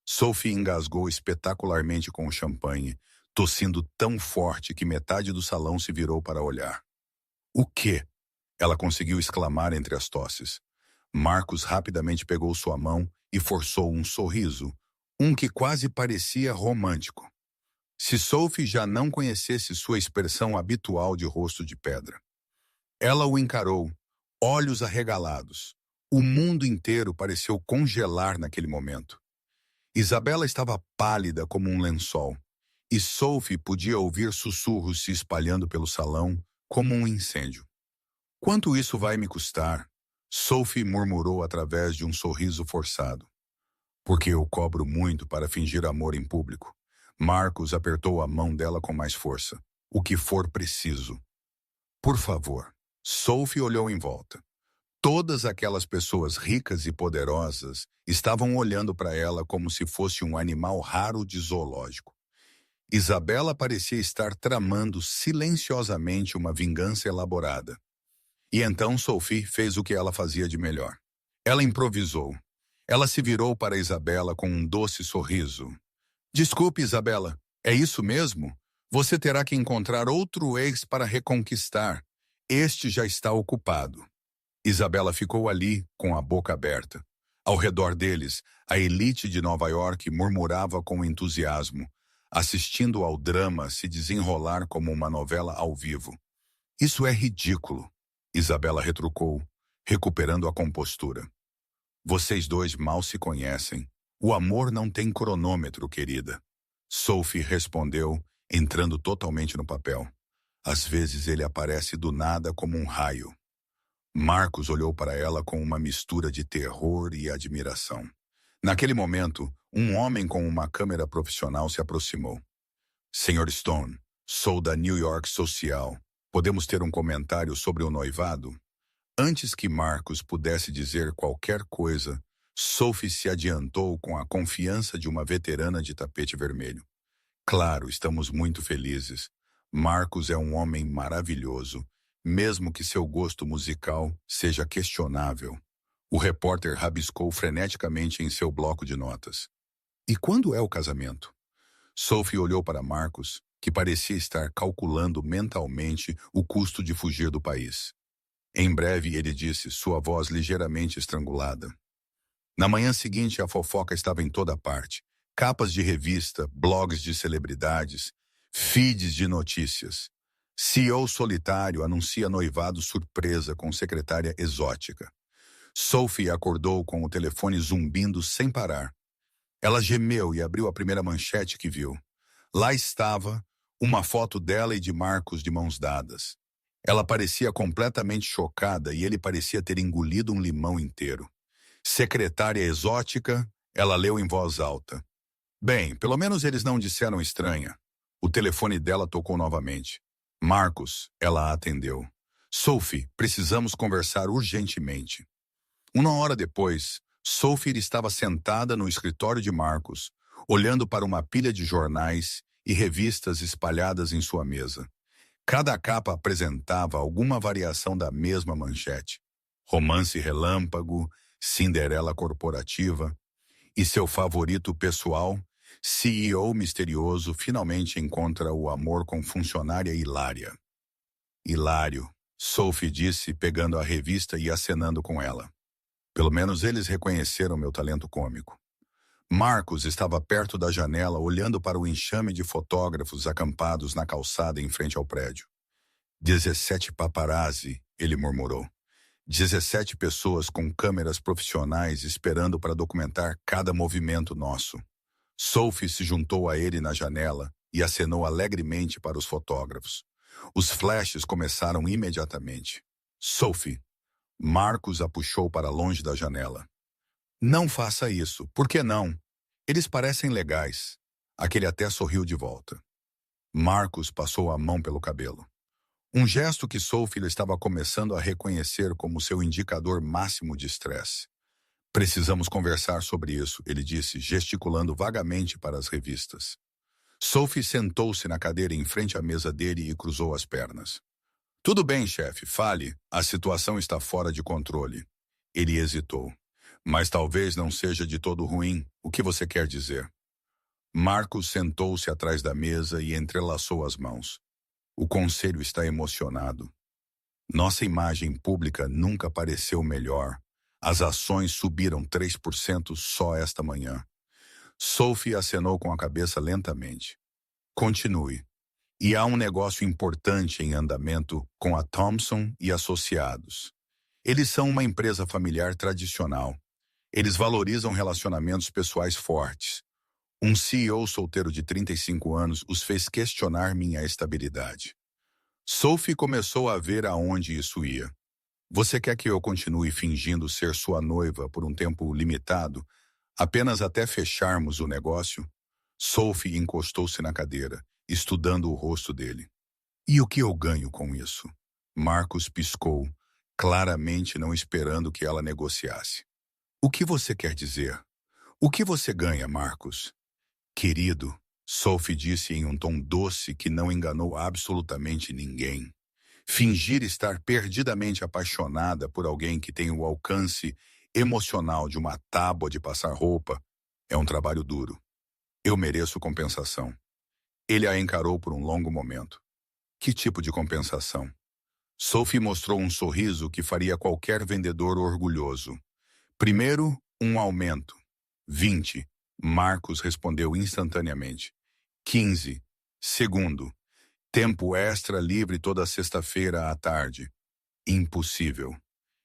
Sophie engasgou espetacularmente com o champanhe, tossindo tão forte que metade do salão se virou para olhar. O quê? Ela conseguiu exclamar entre as tosses. Marcos rapidamente pegou sua mão e forçou um sorriso, um que quase parecia romântico. Se Sophie já não conhecesse sua expressão habitual de rosto de pedra. Ela o encarou, olhos arregalados. O mundo inteiro pareceu congelar naquele momento. Isabela estava pálida como um lençol, e Sophie podia ouvir sussurros se espalhando pelo salão como um incêndio. Quanto isso vai me custar? Sophie murmurou através de um sorriso forçado. Porque eu cobro muito para fingir amor em público. Marcos apertou a mão dela com mais força. O que for preciso. Por favor. Sophie olhou em volta. Todas aquelas pessoas ricas e poderosas estavam olhando para ela como se fosse um animal raro de zoológico. Isabela parecia estar tramando silenciosamente uma vingança elaborada. E então Sophie fez o que ela fazia de melhor. Ela improvisou. Ela se virou para Isabela com um doce sorriso. Desculpe, Isabela, é isso mesmo? Você terá que encontrar outro ex para reconquistar. Este já está ocupado. Isabela ficou ali, com a boca aberta. Ao redor deles, a elite de Nova York murmurava com entusiasmo, assistindo ao drama se desenrolar como uma novela ao vivo. Isso é ridículo, Isabela retrucou, recuperando a compostura. Vocês dois mal se conhecem. O amor não tem cronômetro, querida. Sophie respondeu, entrando totalmente no papel. Às vezes ele aparece do nada como um raio. Marcos olhou para ela com uma mistura de terror e admiração. Naquele momento, um homem com uma câmera profissional se aproximou. Sr. Stone, sou da New York Social. Podemos ter um comentário sobre o noivado? Antes que Marcos pudesse dizer qualquer coisa, Sophie se adiantou com a confiança de uma veterana de tapete vermelho. Claro, estamos muito felizes. Marcos é um homem maravilhoso, mesmo que seu gosto musical seja questionável. O repórter rabiscou freneticamente em seu bloco de notas. E quando é o casamento? Sophie olhou para Marcos, que parecia estar calculando mentalmente o custo de fugir do país. Em breve, ele disse, sua voz ligeiramente estrangulada. Na manhã seguinte, a fofoca estava em toda parte. Capas de revista, blogs de celebridades, feeds de notícias. CEO solitário anuncia noivado surpresa com secretária exótica. Sophie acordou com o telefone zumbindo sem parar. Ela gemeu e abriu a primeira manchete que viu. Lá estava, uma foto dela e de Marcos de mãos dadas. Ela parecia completamente chocada e ele parecia ter engolido um limão inteiro. Secretária exótica, ela leu em voz alta. Bem, pelo menos eles não disseram estranha. O telefone dela tocou novamente. Marcos, ela a atendeu. Sophie, precisamos conversar urgentemente. Uma hora depois, Sophie estava sentada no escritório de Marcos, olhando para uma pilha de jornais e revistas espalhadas em sua mesa. Cada capa apresentava alguma variação da mesma manchete. Romance relâmpago, Cinderela corporativa e seu favorito pessoal, CEO misterioso finalmente encontra o amor com funcionária Hilária. Hilário, Sophie disse, pegando a revista e acenando com ela. Pelo menos eles reconheceram meu talento cômico. Marcos estava perto da janela olhando para o enxame de fotógrafos acampados na calçada em frente ao prédio. 17 paparazzi, ele murmurou. 17 pessoas com câmeras profissionais esperando para documentar cada movimento nosso. Sophie se juntou a ele na janela e acenou alegremente para os fotógrafos. Os flashes começaram imediatamente. Sophie, Marcos a puxou para longe da janela. Não faça isso. Por que não? Eles parecem legais. Aquele até sorriu de volta. Marcos passou a mão pelo cabelo. Um gesto que Sophie estava começando a reconhecer como seu indicador máximo de estresse. Precisamos conversar sobre isso, ele disse, gesticulando vagamente para as revistas. Sophie sentou-se na cadeira em frente à mesa dele e cruzou as pernas. Tudo bem, chefe, fale. A situação está fora de controle. Ele hesitou. Mas talvez não seja de todo ruim. O que você quer dizer? Marcos sentou-se atrás da mesa e entrelaçou as mãos. O conselho está emocionado. Nossa imagem pública nunca pareceu melhor. As ações subiram 3% só esta manhã. Sophie acenou com a cabeça lentamente. Continue. E há um negócio importante em andamento com a Thompson e Associados. Eles são uma empresa familiar tradicional. Eles valorizam relacionamentos pessoais fortes. Um CEO solteiro de 35 anos os fez questionar minha estabilidade. Sophie começou a ver aonde isso ia. Você quer que eu continue fingindo ser sua noiva por um tempo limitado, apenas até fecharmos o negócio? Sophie encostou-se na cadeira, estudando o rosto dele. E o que eu ganho com isso? Marcos piscou, claramente não esperando que ela negociasse. O que você quer dizer? O que você ganha, Marcos? Querido, Sophie disse em um tom doce que não enganou absolutamente ninguém. Fingir estar perdidamente apaixonada por alguém que tem o alcance emocional de uma tábua de passar roupa é um trabalho duro. Eu mereço compensação. Ele a encarou por um longo momento. Que tipo de compensação? Sophie mostrou um sorriso que faria qualquer vendedor orgulhoso. Primeiro, um aumento. 20. Marcos respondeu instantaneamente. 15. Segundo, tempo extra livre toda sexta-feira à tarde. Impossível.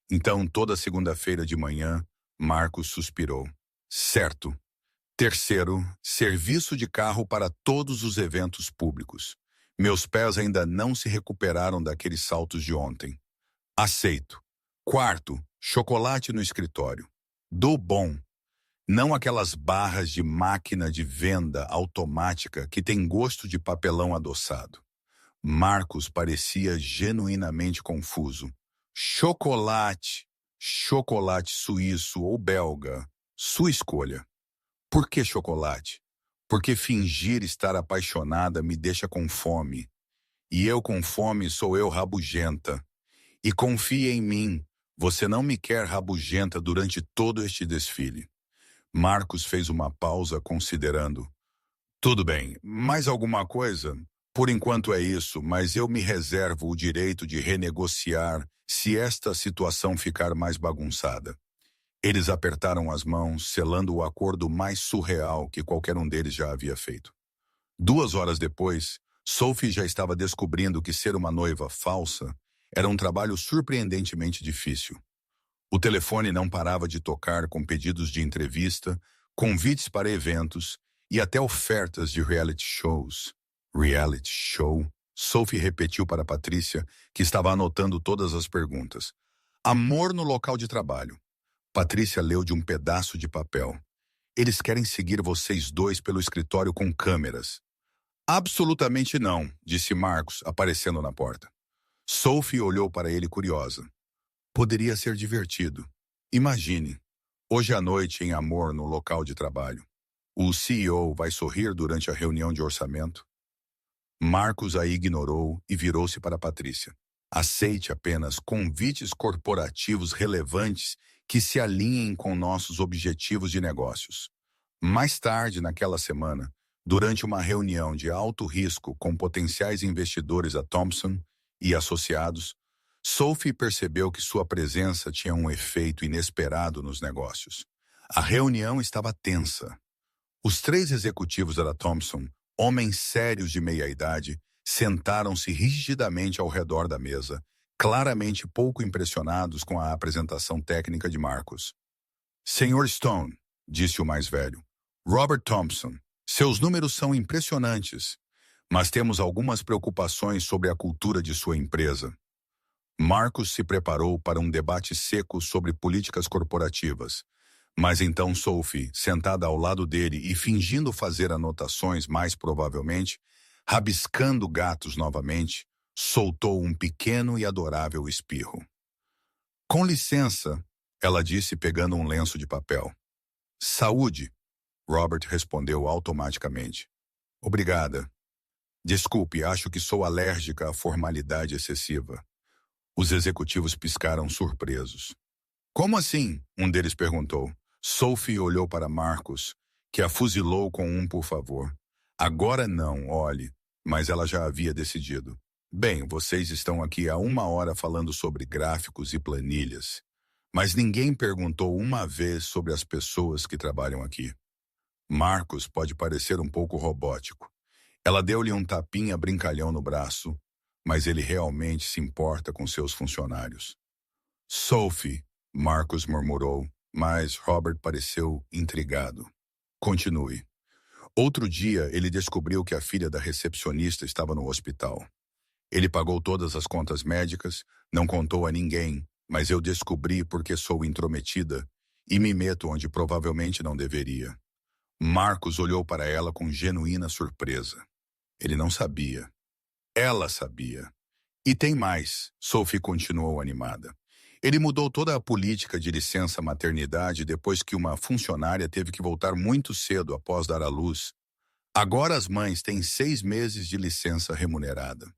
Então, toda segunda-feira de manhã, Marcos suspirou. Certo. Terceiro, serviço de carro para todos os eventos públicos. Meus pés ainda não se recuperaram daqueles saltos de ontem. Aceito. Quarto, chocolate no escritório. Do bom. Não aquelas barras de máquina de venda automática que tem gosto de papelão adoçado. Marcos parecia genuinamente confuso. Chocolate. Chocolate suíço ou belga. Sua escolha. Por que chocolate? Porque fingir estar apaixonada me deixa com fome. E eu com fome sou eu rabugenta. E confie em mim, você não me quer rabugenta durante todo este desfile. Marcos fez uma pausa considerando. Tudo bem, mais alguma coisa? Por enquanto é isso, mas eu me reservo o direito de renegociar se esta situação ficar mais bagunçada. Eles apertaram as mãos, selando o acordo mais surreal que qualquer um deles já havia feito. 2 horas depois, Sophie já estava descobrindo que ser uma noiva falsa era um trabalho surpreendentemente difícil. O telefone não parava de tocar com pedidos de entrevista, convites para eventos e até ofertas de reality shows. Reality show? Sophie repetiu para Patrícia, que estava anotando todas as perguntas. Amor no local de trabalho. Patrícia leu de um pedaço de papel. Eles querem seguir vocês dois pelo escritório com câmeras. Absolutamente não, disse Marcos, aparecendo na porta. Sophie olhou para ele curiosa. Poderia ser divertido. Imagine, hoje à noite em Amor no local de trabalho. O CEO vai sorrir durante a reunião de orçamento? Marcos a ignorou e virou-se para Patrícia. Aceite apenas convites corporativos relevantes que se alinhem com nossos objetivos de negócios. Mais tarde naquela semana, durante uma reunião de alto risco com potenciais investidores da Thompson e Associados, Sophie percebeu que sua presença tinha um efeito inesperado nos negócios. A reunião estava tensa. Os 3 executivos da Thompson, homens sérios de meia-idade, sentaram-se rigidamente ao redor da mesa, claramente pouco impressionados com a apresentação técnica de Marcos. Senhor Stone, disse o mais velho, Robert Thompson, seus números são impressionantes, mas temos algumas preocupações sobre a cultura de sua empresa. Marcos se preparou para um debate seco sobre políticas corporativas, mas então Sophie, sentada ao lado dele e fingindo fazer anotações mais provavelmente, rabiscando gatos novamente, soltou um pequeno e adorável espirro. Com licença, ela disse pegando um lenço de papel. Saúde, Robert respondeu automaticamente. Obrigada. Desculpe, acho que sou alérgica à formalidade excessiva. Os executivos piscaram surpresos. Como assim? Um deles perguntou. Sophie olhou para Marcos, que a fuzilou com um por favor. Agora não, olhe. Mas ela já havia decidido. Bem, vocês estão aqui há 1 hora falando sobre gráficos e planilhas. Mas ninguém perguntou uma vez sobre as pessoas que trabalham aqui. Marcos pode parecer um pouco robótico. Ela deu-lhe um tapinha brincalhão no braço, mas ele realmente se importa com seus funcionários. Sophie, Marcos murmurou, mas Robert pareceu intrigado. Continue. Outro dia, ele descobriu que a filha da recepcionista estava no hospital. Ele pagou todas as contas médicas, não contou a ninguém, mas eu descobri porque sou intrometida e me meto onde provavelmente não deveria. Marcos olhou para ela com genuína surpresa. Ele não sabia. Ela sabia. E tem mais, Sophie continuou animada. Ele mudou toda a política de licença maternidade depois que uma funcionária teve que voltar muito cedo após dar à luz. Agora as mães têm 6 meses de licença remunerada.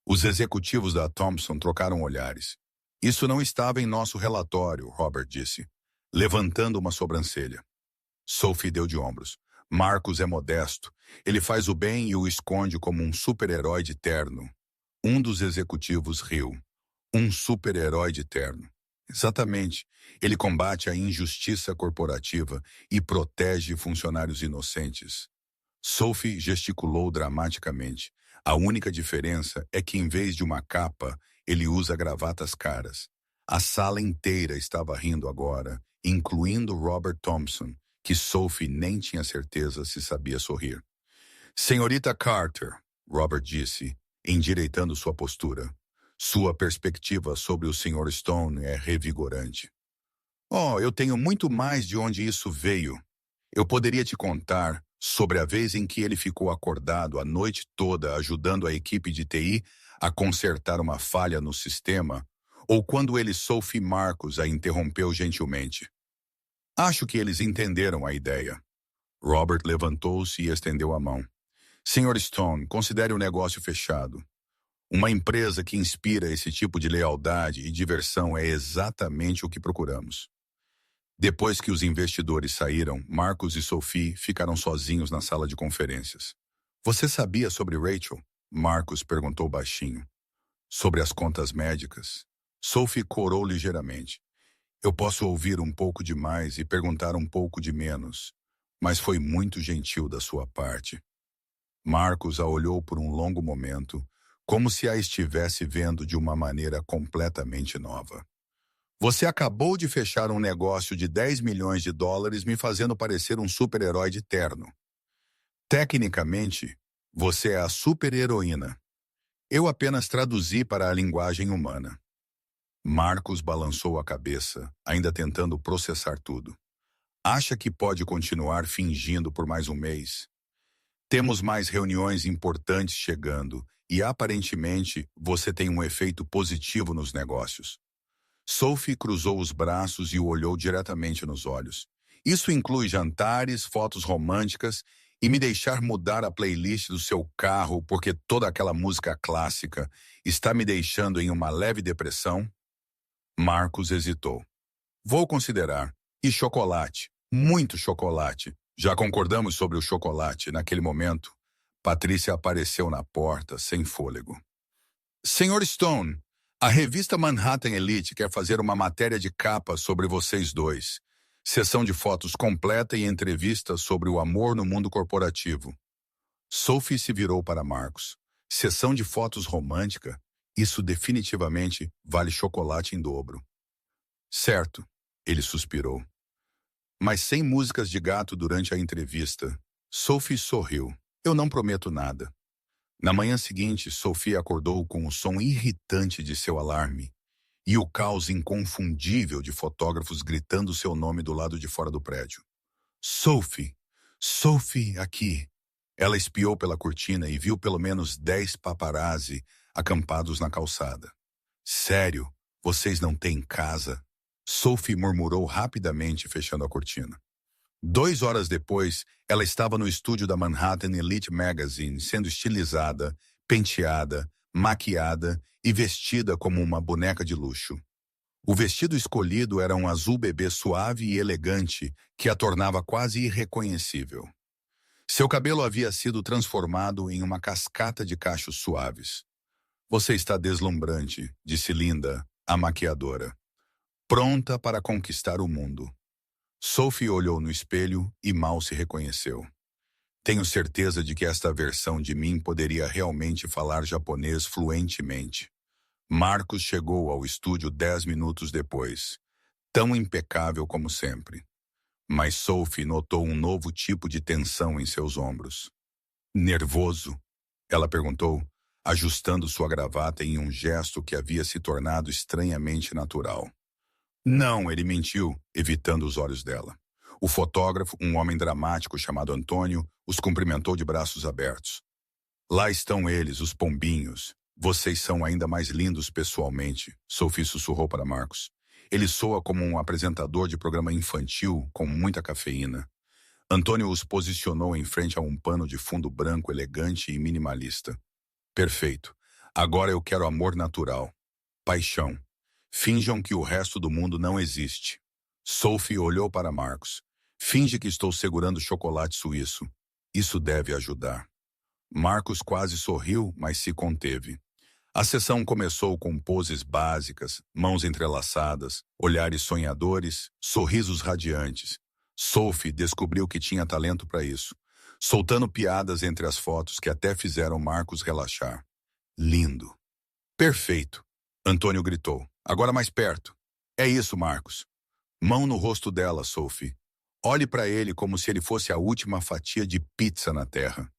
Os executivos da Thomson trocaram olhares. Isso não estava em nosso relatório, Robert disse, levantando uma sobrancelha. Sophie deu de ombros. Marcos é modesto. Ele faz o bem e o esconde como um super-herói de terno. Um dos executivos riu. Um super-herói de terno. Exatamente. Ele combate a injustiça corporativa e protege funcionários inocentes. Sophie gesticulou dramaticamente. A única diferença é que, em vez de uma capa, ele usa gravatas caras. A sala inteira estava rindo agora, incluindo Robert Thompson, que Sophie nem tinha certeza se sabia sorrir. Senhorita Carter, Robert disse, endireitando sua postura. Sua perspectiva sobre o Sr. Stone é revigorante. Oh, eu tenho muito mais de onde isso veio. Eu poderia te contar sobre a vez em que ele ficou acordado a noite toda ajudando a equipe de TI a consertar uma falha no sistema, ou quando ele Sophie Marcos a interrompeu gentilmente. Acho que eles entenderam a ideia. Robert levantou-se e estendeu a mão. Sr. Stone, considere o negócio fechado. Uma empresa que inspira esse tipo de lealdade e diversão é exatamente o que procuramos. Depois que os investidores saíram, Marcos e Sophie ficaram sozinhos na sala de conferências. Você sabia sobre Rachel? Marcos perguntou baixinho. Sobre as contas médicas? Sophie corou ligeiramente. Eu posso ouvir um pouco de mais e perguntar um pouco de menos, mas foi muito gentil da sua parte. Marcos a olhou por um longo momento, como se a estivesse vendo de uma maneira completamente nova. Você acabou de fechar um negócio de 10 milhões de dólares me fazendo parecer um super-herói de terno. Tecnicamente, você é a super-heroína. Eu apenas traduzi para a linguagem humana. Marcos balançou a cabeça, ainda tentando processar tudo. Acha que pode continuar fingindo por mais um mês? Temos mais reuniões importantes chegando e, aparentemente, você tem um efeito positivo nos negócios. Sophie cruzou os braços e o olhou diretamente nos olhos. Isso inclui jantares, fotos românticas e me deixar mudar a playlist do seu carro porque toda aquela música clássica está me deixando em uma leve depressão? Marcos hesitou. Vou considerar. E chocolate. Muito chocolate. Já concordamos sobre o chocolate. Naquele momento, Patrícia apareceu na porta, sem fôlego. Sr. Stone, a revista Manhattan Elite quer fazer uma matéria de capa sobre vocês dois. Sessão de fotos completa e entrevista sobre o amor no mundo corporativo. Sophie se virou para Marcos. Sessão de fotos romântica? Isso definitivamente vale chocolate em dobro. Certo, ele suspirou. Mas sem músicas de gato durante a entrevista. Sophie sorriu. Eu não prometo nada. Na manhã seguinte, Sophie acordou com o som irritante de seu alarme e o caos inconfundível de fotógrafos gritando seu nome do lado de fora do prédio. Sophie! Sophie, aqui! Ela espiou pela cortina e viu pelo menos 10 paparazzi acampados na calçada. Sério? Vocês não têm casa? Sophie murmurou rapidamente, fechando a cortina. 2 horas depois, ela estava no estúdio da Manhattan Elite Magazine, sendo estilizada, penteada, maquiada e vestida como uma boneca de luxo. O vestido escolhido era um azul bebê suave e elegante que a tornava quase irreconhecível. Seu cabelo havia sido transformado em uma cascata de cachos suaves. Você está deslumbrante, disse Linda, a maquiadora. Pronta para conquistar o mundo. Sophie olhou no espelho e mal se reconheceu. Tenho certeza de que esta versão de mim poderia realmente falar japonês fluentemente. Marcos chegou ao estúdio 10 minutos depois, tão impecável como sempre. Mas Sophie notou um novo tipo de tensão em seus ombros. Nervoso? Ela perguntou, ajustando sua gravata em um gesto que havia se tornado estranhamente natural. Não, ele mentiu, evitando os olhos dela. O fotógrafo, um homem dramático chamado Antônio, os cumprimentou de braços abertos. Lá estão eles, os pombinhos. Vocês são ainda mais lindos pessoalmente, Sophie sussurrou para Marcos. Ele soa como um apresentador de programa infantil com muita cafeína. Antônio os posicionou em frente a um pano de fundo branco elegante e minimalista. Perfeito. Agora eu quero amor natural. Paixão. Finjam que o resto do mundo não existe. Sophie olhou para Marcos. Finge que estou segurando chocolate suíço. Isso deve ajudar. Marcos quase sorriu, mas se conteve. A sessão começou com poses básicas, mãos entrelaçadas, olhares sonhadores, sorrisos radiantes. Sophie descobriu que tinha talento para isso, soltando piadas entre as fotos que até fizeram Marcos relaxar. Lindo. Perfeito. Antônio gritou. Agora mais perto. É isso, Marcos. Mão no rosto dela, Sophie. Olhe para ele como se ele fosse a última fatia de pizza na terra.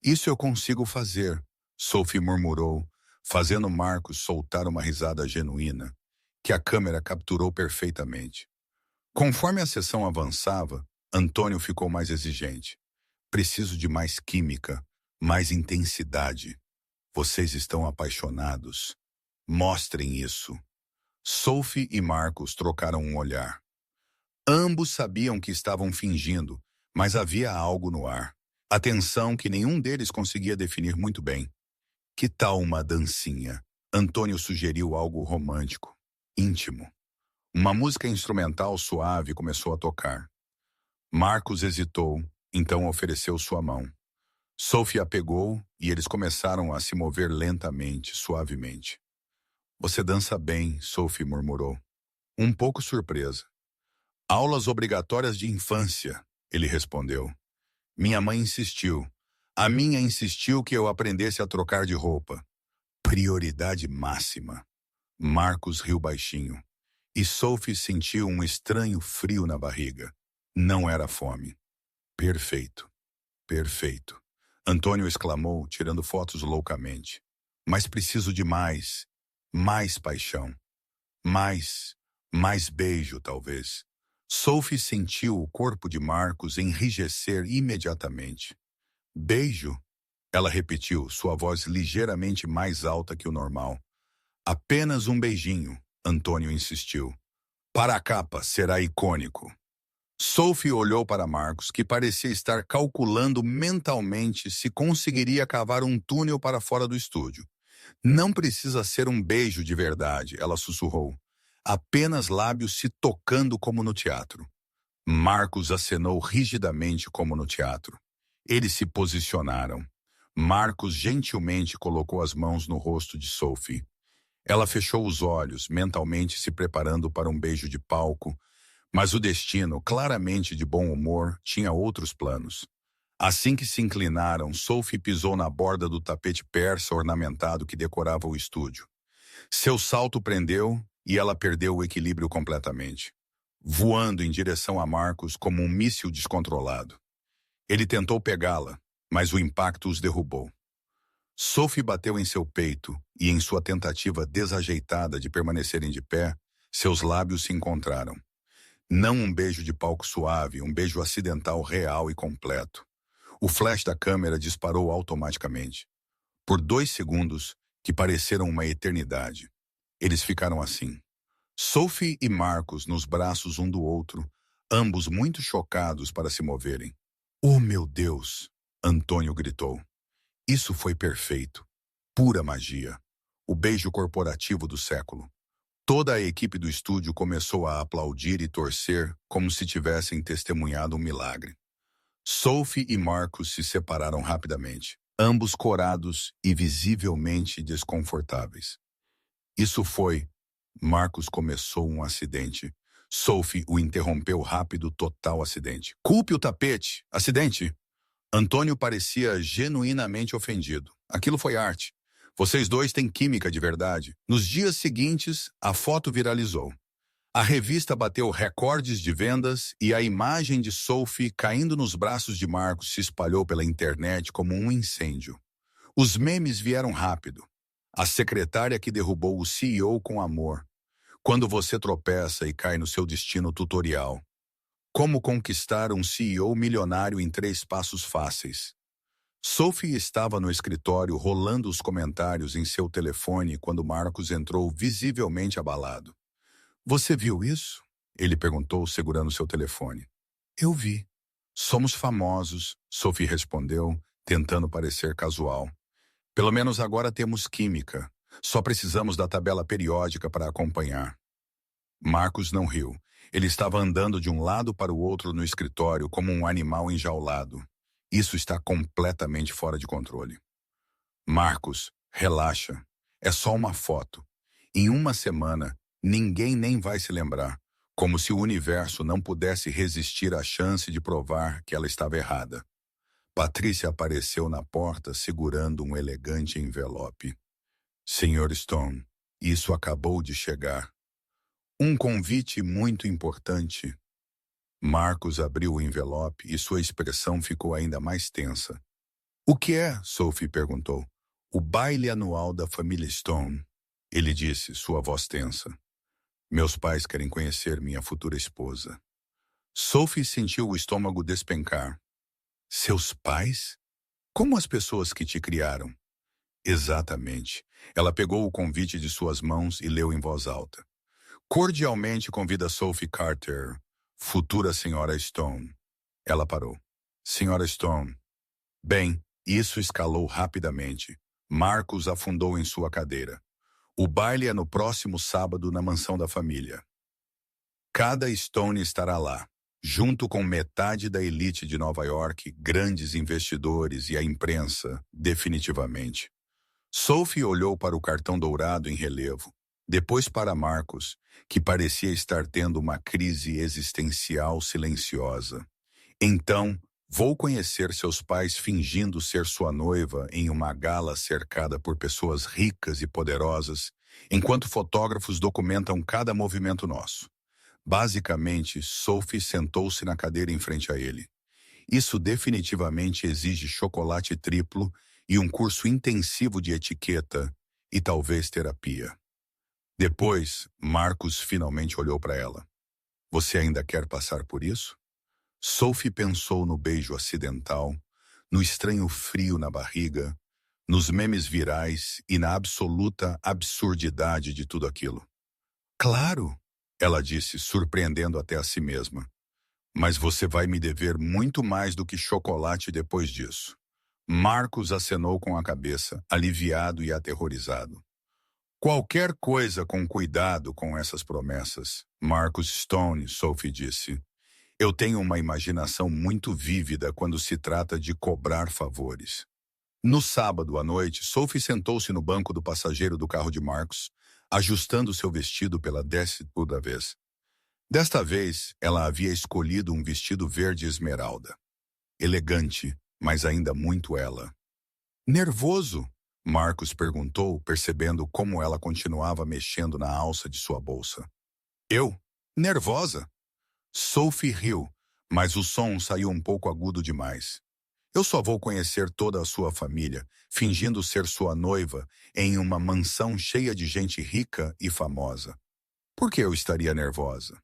Isso eu consigo fazer, Sophie murmurou, fazendo Marcos soltar uma risada genuína, que a câmera capturou perfeitamente. Conforme a sessão avançava, Antônio ficou mais exigente. Preciso de mais química, mais intensidade. Vocês estão apaixonados. Mostrem isso. Sophie e Marcos trocaram um olhar. Ambos sabiam que estavam fingindo, mas havia algo no ar. A tensão que nenhum deles conseguia definir muito bem. Que tal uma dancinha? Antônio sugeriu algo romântico, íntimo. Uma música instrumental suave começou a tocar. Marcos hesitou, então ofereceu sua mão. Sophie a pegou e eles começaram a se mover lentamente, suavemente. Você dança bem, Sophie murmurou. Um pouco surpresa. Aulas obrigatórias de infância, ele respondeu. Minha mãe insistiu. A minha insistiu que eu aprendesse a trocar de roupa. Prioridade máxima. Marcos riu baixinho. E Sophie sentiu um estranho frio na barriga. Não era fome. Perfeito. Perfeito. Antônio exclamou, tirando fotos loucamente. Mas preciso de mais. Mais paixão. Mais beijo, talvez. Sophie sentiu o corpo de Marcos enrijecer imediatamente. Beijo? Ela repetiu, sua voz ligeiramente mais alta que o normal. Apenas um beijinho, Antônio insistiu. Para a capa, será icônico. Sophie olhou para Marcos, que parecia estar calculando mentalmente se conseguiria cavar um túnel para fora do estúdio. Não precisa ser um beijo de verdade, ela sussurrou. Apenas lábios se tocando como no teatro. Marcos acenou rigidamente como no teatro. Eles se posicionaram. Marcos gentilmente colocou as mãos no rosto de Sophie. Ela fechou os olhos, mentalmente se preparando para um beijo de palco, mas o destino, claramente de bom humor, tinha outros planos. Assim que se inclinaram, Sophie pisou na borda do tapete persa ornamentado que decorava o estúdio. Seu salto prendeu e ela perdeu o equilíbrio completamente, voando em direção a Marcos como um míssil descontrolado. Ele tentou pegá-la, mas o impacto os derrubou. Sophie bateu em seu peito e, em sua tentativa desajeitada de permanecerem de pé, seus lábios se encontraram. Não um beijo de palco suave, um beijo acidental real e completo. O flash da câmera disparou automaticamente. Por 2 segundos, que pareceram uma eternidade, eles ficaram assim. Sophie e Marcos nos braços um do outro, ambos muito chocados para se moverem. Oh, meu Deus! Antônio gritou. Isso foi perfeito. Pura magia. O beijo corporativo do século. Toda a equipe do estúdio começou a aplaudir e torcer como se tivessem testemunhado um milagre. Sophie e Marcus se separaram rapidamente, ambos corados e visivelmente desconfortáveis. Isso foi. Marcus começou um acidente. Sophie o interrompeu rápido, total acidente. Culpe o tapete. Acidente. Antônio parecia genuinamente ofendido. Aquilo foi arte. Vocês dois têm química de verdade. Nos dias seguintes, a foto viralizou. A revista bateu recordes de vendas e a imagem de Sophie caindo nos braços de Marcos se espalhou pela internet como um incêndio. Os memes vieram rápido. A secretária que derrubou o CEO com amor. Quando você tropeça e cai no seu destino tutorial. Como conquistar um CEO milionário em 3 passos fáceis. Sophie estava no escritório rolando os comentários em seu telefone quando Marcos entrou visivelmente abalado. Você viu isso? Ele perguntou, segurando seu telefone. Eu vi. Somos famosos, Sophie respondeu, tentando parecer casual. Pelo menos agora temos química. Só precisamos da tabela periódica para acompanhar. Marcos não riu. Ele estava andando de um lado para o outro no escritório como um animal enjaulado. Isso está completamente fora de controle. Marcos, relaxa. É só uma foto. Em uma semana, ninguém nem vai se lembrar. Como se o universo não pudesse resistir à chance de provar que ela estava errada. Patrícia apareceu na porta segurando um elegante envelope. Sr. Stone, isso acabou de chegar. Um convite muito importante. Marcos abriu o envelope e sua expressão ficou ainda mais tensa. O que é? Sophie perguntou. O baile anual da família Stone. Ele disse, sua voz tensa. Meus pais querem conhecer minha futura esposa. Sophie sentiu o estômago despencar. Seus pais? Como as pessoas que te criaram? Exatamente. Ela pegou o convite de suas mãos e leu em voz alta. Cordialmente convida Sophie Carter, futura senhora Stone. Ela parou. Senhora Stone. Bem, isso escalou rapidamente. Marcos afundou em sua cadeira. O baile é no próximo sábado na mansão da família. Cada Stone estará lá, junto com metade da elite de Nova York, grandes investidores e a imprensa, definitivamente. Sophie olhou para o cartão dourado em relevo, depois para Marcos, que parecia estar tendo uma crise existencial silenciosa. Então, vou conhecer seus pais fingindo ser sua noiva em uma gala cercada por pessoas ricas e poderosas, enquanto fotógrafos documentam cada movimento nosso. Basicamente, Sophie sentou-se na cadeira em frente a ele. Isso definitivamente exige chocolate triplo e um curso intensivo de etiqueta e talvez terapia. Depois, Marcos finalmente olhou para ela. Você ainda quer passar por isso? Sophie pensou no beijo acidental, no estranho frio na barriga, nos memes virais e na absoluta absurdidade de tudo aquilo. Claro, ela disse, surpreendendo até a si mesma. Mas você vai me dever muito mais do que chocolate depois disso. Marcos acenou com a cabeça, aliviado e aterrorizado. Qualquer coisa com cuidado com essas promessas, Marcus Stone, Sophie disse. Eu tenho uma imaginação muito vívida quando se trata de cobrar favores. No sábado à noite, Sophie sentou-se no banco do passageiro do carro de Marcos, ajustando seu vestido pela 10ª vez. Desta vez, ela havia escolhido um vestido verde esmeralda. Elegante, mas ainda muito ela. Nervoso? Marcos perguntou, percebendo como ela continuava mexendo na alça de sua bolsa. Eu? Nervosa? Sophie riu, mas o som saiu um pouco agudo demais. Eu só vou conhecer toda a sua família, fingindo ser sua noiva, em uma mansão cheia de gente rica e famosa. Por que eu estaria nervosa?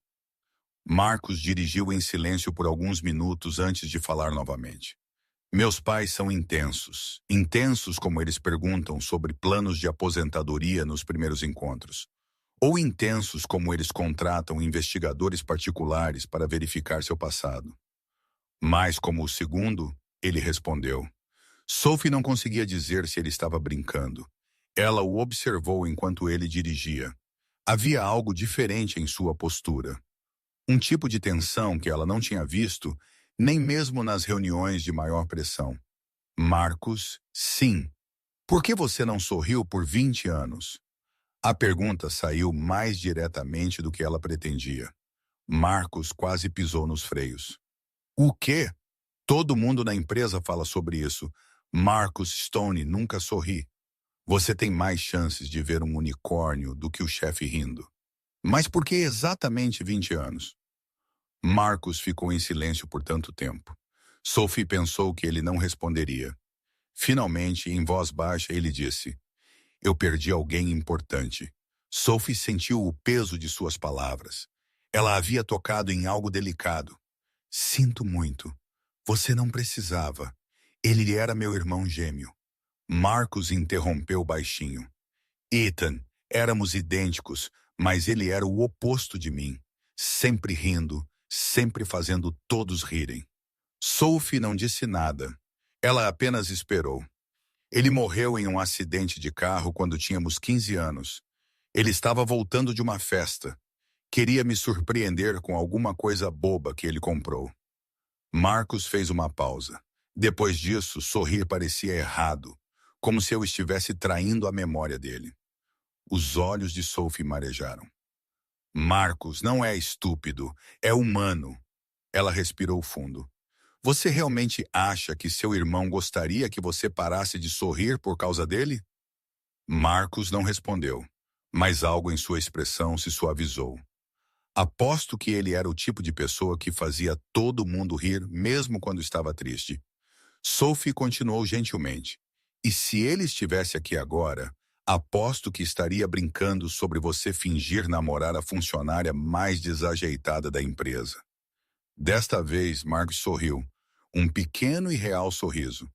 Marcos dirigiu em silêncio por alguns minutos antes de falar novamente. Meus pais são intensos. Intensos como eles perguntam sobre planos de aposentadoria nos primeiros encontros. ou intensos como eles contratam investigadores particulares para verificar seu passado. Mas como o segundo, ele respondeu. Sophie não conseguia dizer se ele estava brincando. Ela o observou enquanto ele dirigia. Havia algo diferente em sua postura. Um tipo de tensão que ela não tinha visto, nem mesmo nas reuniões de maior pressão. Marcos, sim. Por que você não sorriu por 20 anos? A pergunta saiu mais diretamente do que ela pretendia. Marcos quase pisou nos freios. O quê? Todo mundo na empresa fala sobre isso. Marcus Stone nunca sorri. Você tem mais chances de ver um unicórnio do que o chefe rindo. Mas por que exatamente 20 anos? Marcus ficou em silêncio por tanto tempo. Sophie pensou que ele não responderia. Finalmente, em voz baixa, ele disse: Eu perdi alguém importante. Sophie sentiu o peso de suas palavras. Ela havia tocado em algo delicado. Sinto muito. Você não precisava. Ele era meu irmão gêmeo. Marcos interrompeu baixinho. Ethan, éramos idênticos, mas ele era o oposto de mim. Sempre rindo, sempre fazendo todos rirem. Sophie não disse nada. Ela apenas esperou. Ele morreu em um acidente de carro quando tínhamos 15 anos. Ele estava voltando de uma festa. Queria me surpreender com alguma coisa boba que ele comprou. Marcos fez uma pausa. Depois disso, sorrir parecia errado, como se eu estivesse traindo a memória dele. Os olhos de Sophie marejaram. Marcos não é estúpido, é humano. Ela respirou fundo. Você realmente acha que seu irmão gostaria que você parasse de sorrir por causa dele? Marcos não respondeu, mas algo em sua expressão se suavizou. Aposto que ele era o tipo de pessoa que fazia todo mundo rir mesmo quando estava triste. Sophie continuou gentilmente. E se ele estivesse aqui agora, aposto que estaria brincando sobre você fingir namorar a funcionária mais desajeitada da empresa. Desta vez, Marcos sorriu. Um pequeno e real sorriso.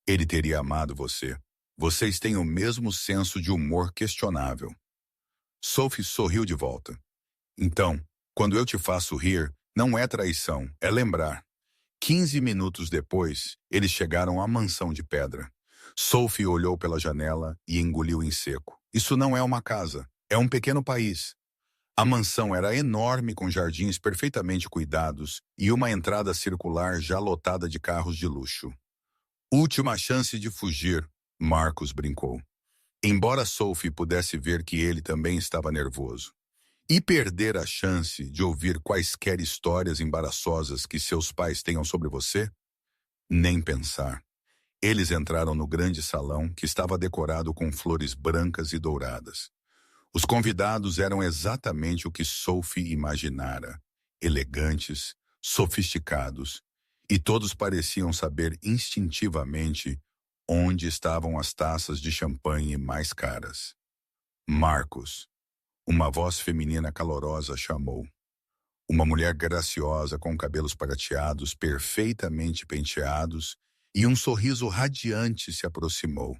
Ele teria amado você. Vocês têm o mesmo senso de humor questionável. Sophie sorriu de volta. Então, quando eu te faço rir, não é traição, é lembrar. 15 minutos depois, eles chegaram à mansão de pedra. Sophie olhou pela janela e engoliu em seco. Isso não é uma casa, é um pequeno país. A mansão era enorme com jardins perfeitamente cuidados e uma entrada circular já lotada de carros de luxo. Última chance de fugir, Marcos brincou. Embora Sophie pudesse ver que ele também estava nervoso. E perder a chance de ouvir quaisquer histórias embaraçosas que seus pais tenham sobre você? Nem pensar. Eles entraram no grande salão, que estava decorado com flores brancas e douradas. Os convidados eram exatamente o que Sophie imaginara. Elegantes, sofisticados, e todos pareciam saber instintivamente onde estavam as taças de champanhe mais caras. Marcos. Uma voz feminina calorosa chamou. Uma mulher graciosa com cabelos prateados perfeitamente penteados e um sorriso radiante se aproximou.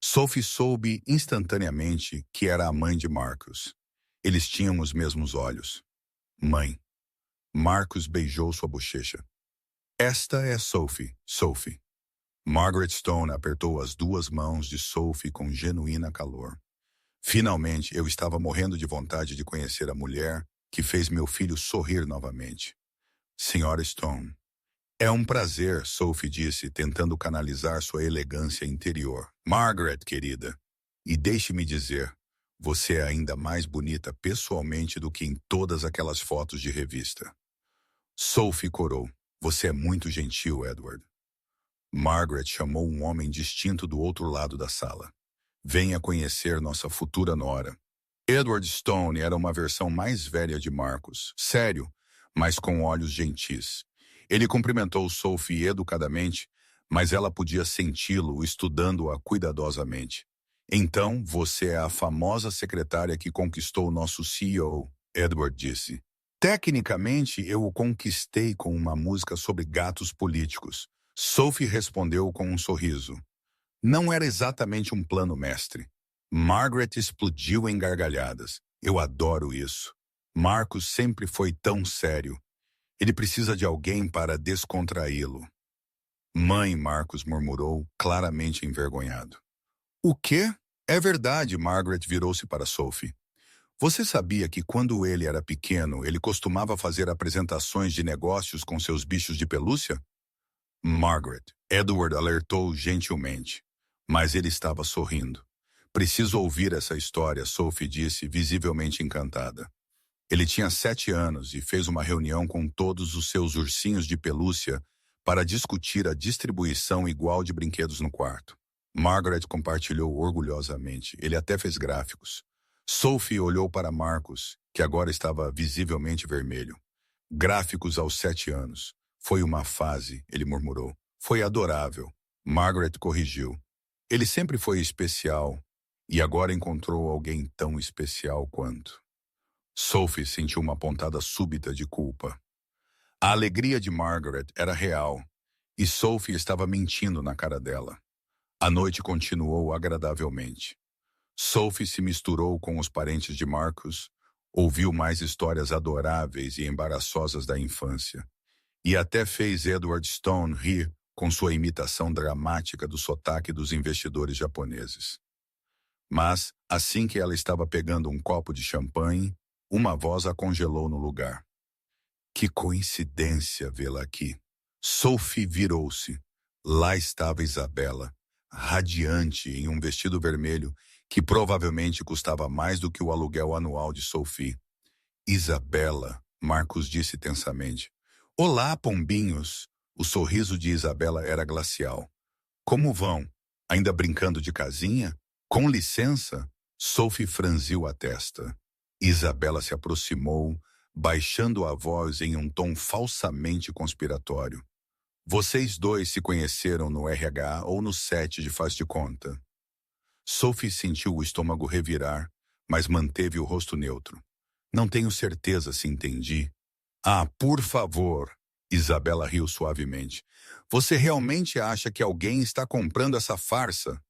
Sophie soube instantaneamente que era a mãe de Marcos. Eles tinham os mesmos olhos. Mãe. Marcos beijou sua bochecha. Esta é Sophie, Sophie. Margaret Stone apertou as duas mãos de Sophie com genuína calor. Finalmente, eu estava morrendo de vontade de conhecer a mulher que fez meu filho sorrir novamente. Senhora Stone. É um prazer, Sophie disse, tentando canalizar sua elegância interior. Margaret, querida. E deixe-me dizer, você é ainda mais bonita pessoalmente do que em todas aquelas fotos de revista. Sophie corou. Você é muito gentil, Edward. Margaret chamou um homem distinto do outro lado da sala. Venha conhecer nossa futura nora. Edward Stone era uma versão mais velha de Marcos, sério, mas com olhos gentis. Ele cumprimentou Sophie educadamente, mas ela podia senti-lo estudando-a cuidadosamente. Então, você é a famosa secretária que conquistou nosso CEO, Edward disse. Tecnicamente, eu o conquistei com uma música sobre gatos políticos. Sophie respondeu com um sorriso. Não era exatamente um plano mestre. Margaret explodiu em gargalhadas. Eu adoro isso. Marcos sempre foi tão sério. Ele precisa de alguém para descontraí-lo. Mãe, Marcos murmurou, claramente envergonhado. O quê? É verdade, Margaret virou-se para Sophie. Você sabia que quando ele era pequeno, ele costumava fazer apresentações de negócios com seus bichos de pelúcia? Margaret, Edward alertou gentilmente, mas ele estava sorrindo. Preciso ouvir essa história, Sophie disse, visivelmente encantada. Ele tinha 7 anos e fez uma reunião com todos os seus ursinhos de pelúcia para discutir a distribuição igual de brinquedos no quarto. Margaret compartilhou orgulhosamente. Ele até fez gráficos. Sophie olhou para Marcos, que agora estava visivelmente vermelho. Gráficos aos 7 anos. Foi uma fase, ele murmurou. Foi adorável. Margaret corrigiu. Ele sempre foi especial, e agora encontrou alguém tão especial quanto. Sophie sentiu uma pontada súbita de culpa. A alegria de Margaret era real, e Sophie estava mentindo na cara dela. A noite continuou agradavelmente. Sophie se misturou com os parentes de Marcus, ouviu mais histórias adoráveis e embaraçosas da infância, e até fez Edward Stone rir com sua imitação dramática do sotaque dos investidores japoneses. Mas, assim que ela estava pegando um copo de champanhe, uma voz a congelou no lugar. Que coincidência vê-la aqui. Sophie virou-se. Lá estava Isabela, radiante em um vestido vermelho que provavelmente custava mais do que o aluguel anual de Sophie. Isabela, Marcos disse tensamente. Olá, pombinhos. O sorriso de Isabela era glacial. Como vão? Ainda brincando de casinha? Com licença? Sophie franziu a testa. Isabela se aproximou, baixando a voz em um tom falsamente conspiratório. Vocês dois se conheceram no RH ou no set de Faz de Conta? Sophie sentiu o estômago revirar, mas manteve o rosto neutro. Não tenho certeza se entendi. Ah, por favor, Isabela riu suavemente. Você realmente acha que alguém está comprando essa farsa?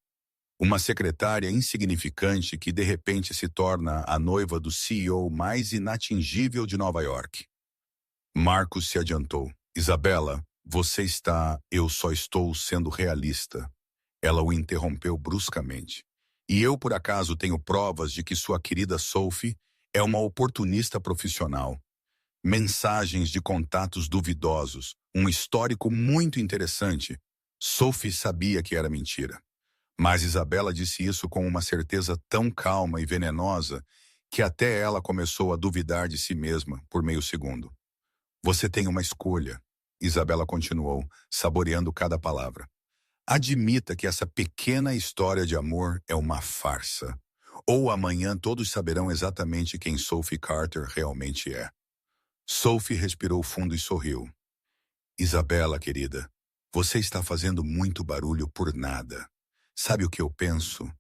Uma secretária insignificante que de repente se torna a noiva do CEO mais inatingível de Nova York. Marcos se adiantou. Isabela, você está... Eu só estou sendo realista. Ela o interrompeu bruscamente. E eu, por acaso, tenho provas de que sua querida Sophie é uma oportunista profissional. Mensagens de contatos duvidosos, um histórico muito interessante. Sophie sabia que era mentira. Mas Isabela disse isso com uma certeza tão calma e venenosa que até ela começou a duvidar de si mesma por meio segundo. Você tem uma escolha, Isabela continuou, saboreando cada palavra. Admita que essa pequena história de amor é uma farsa. Ou amanhã todos saberão exatamente quem Sophie Carter realmente é. Sophie respirou fundo e sorriu. Isabela, querida, você está fazendo muito barulho por nada. Sabe o que eu penso?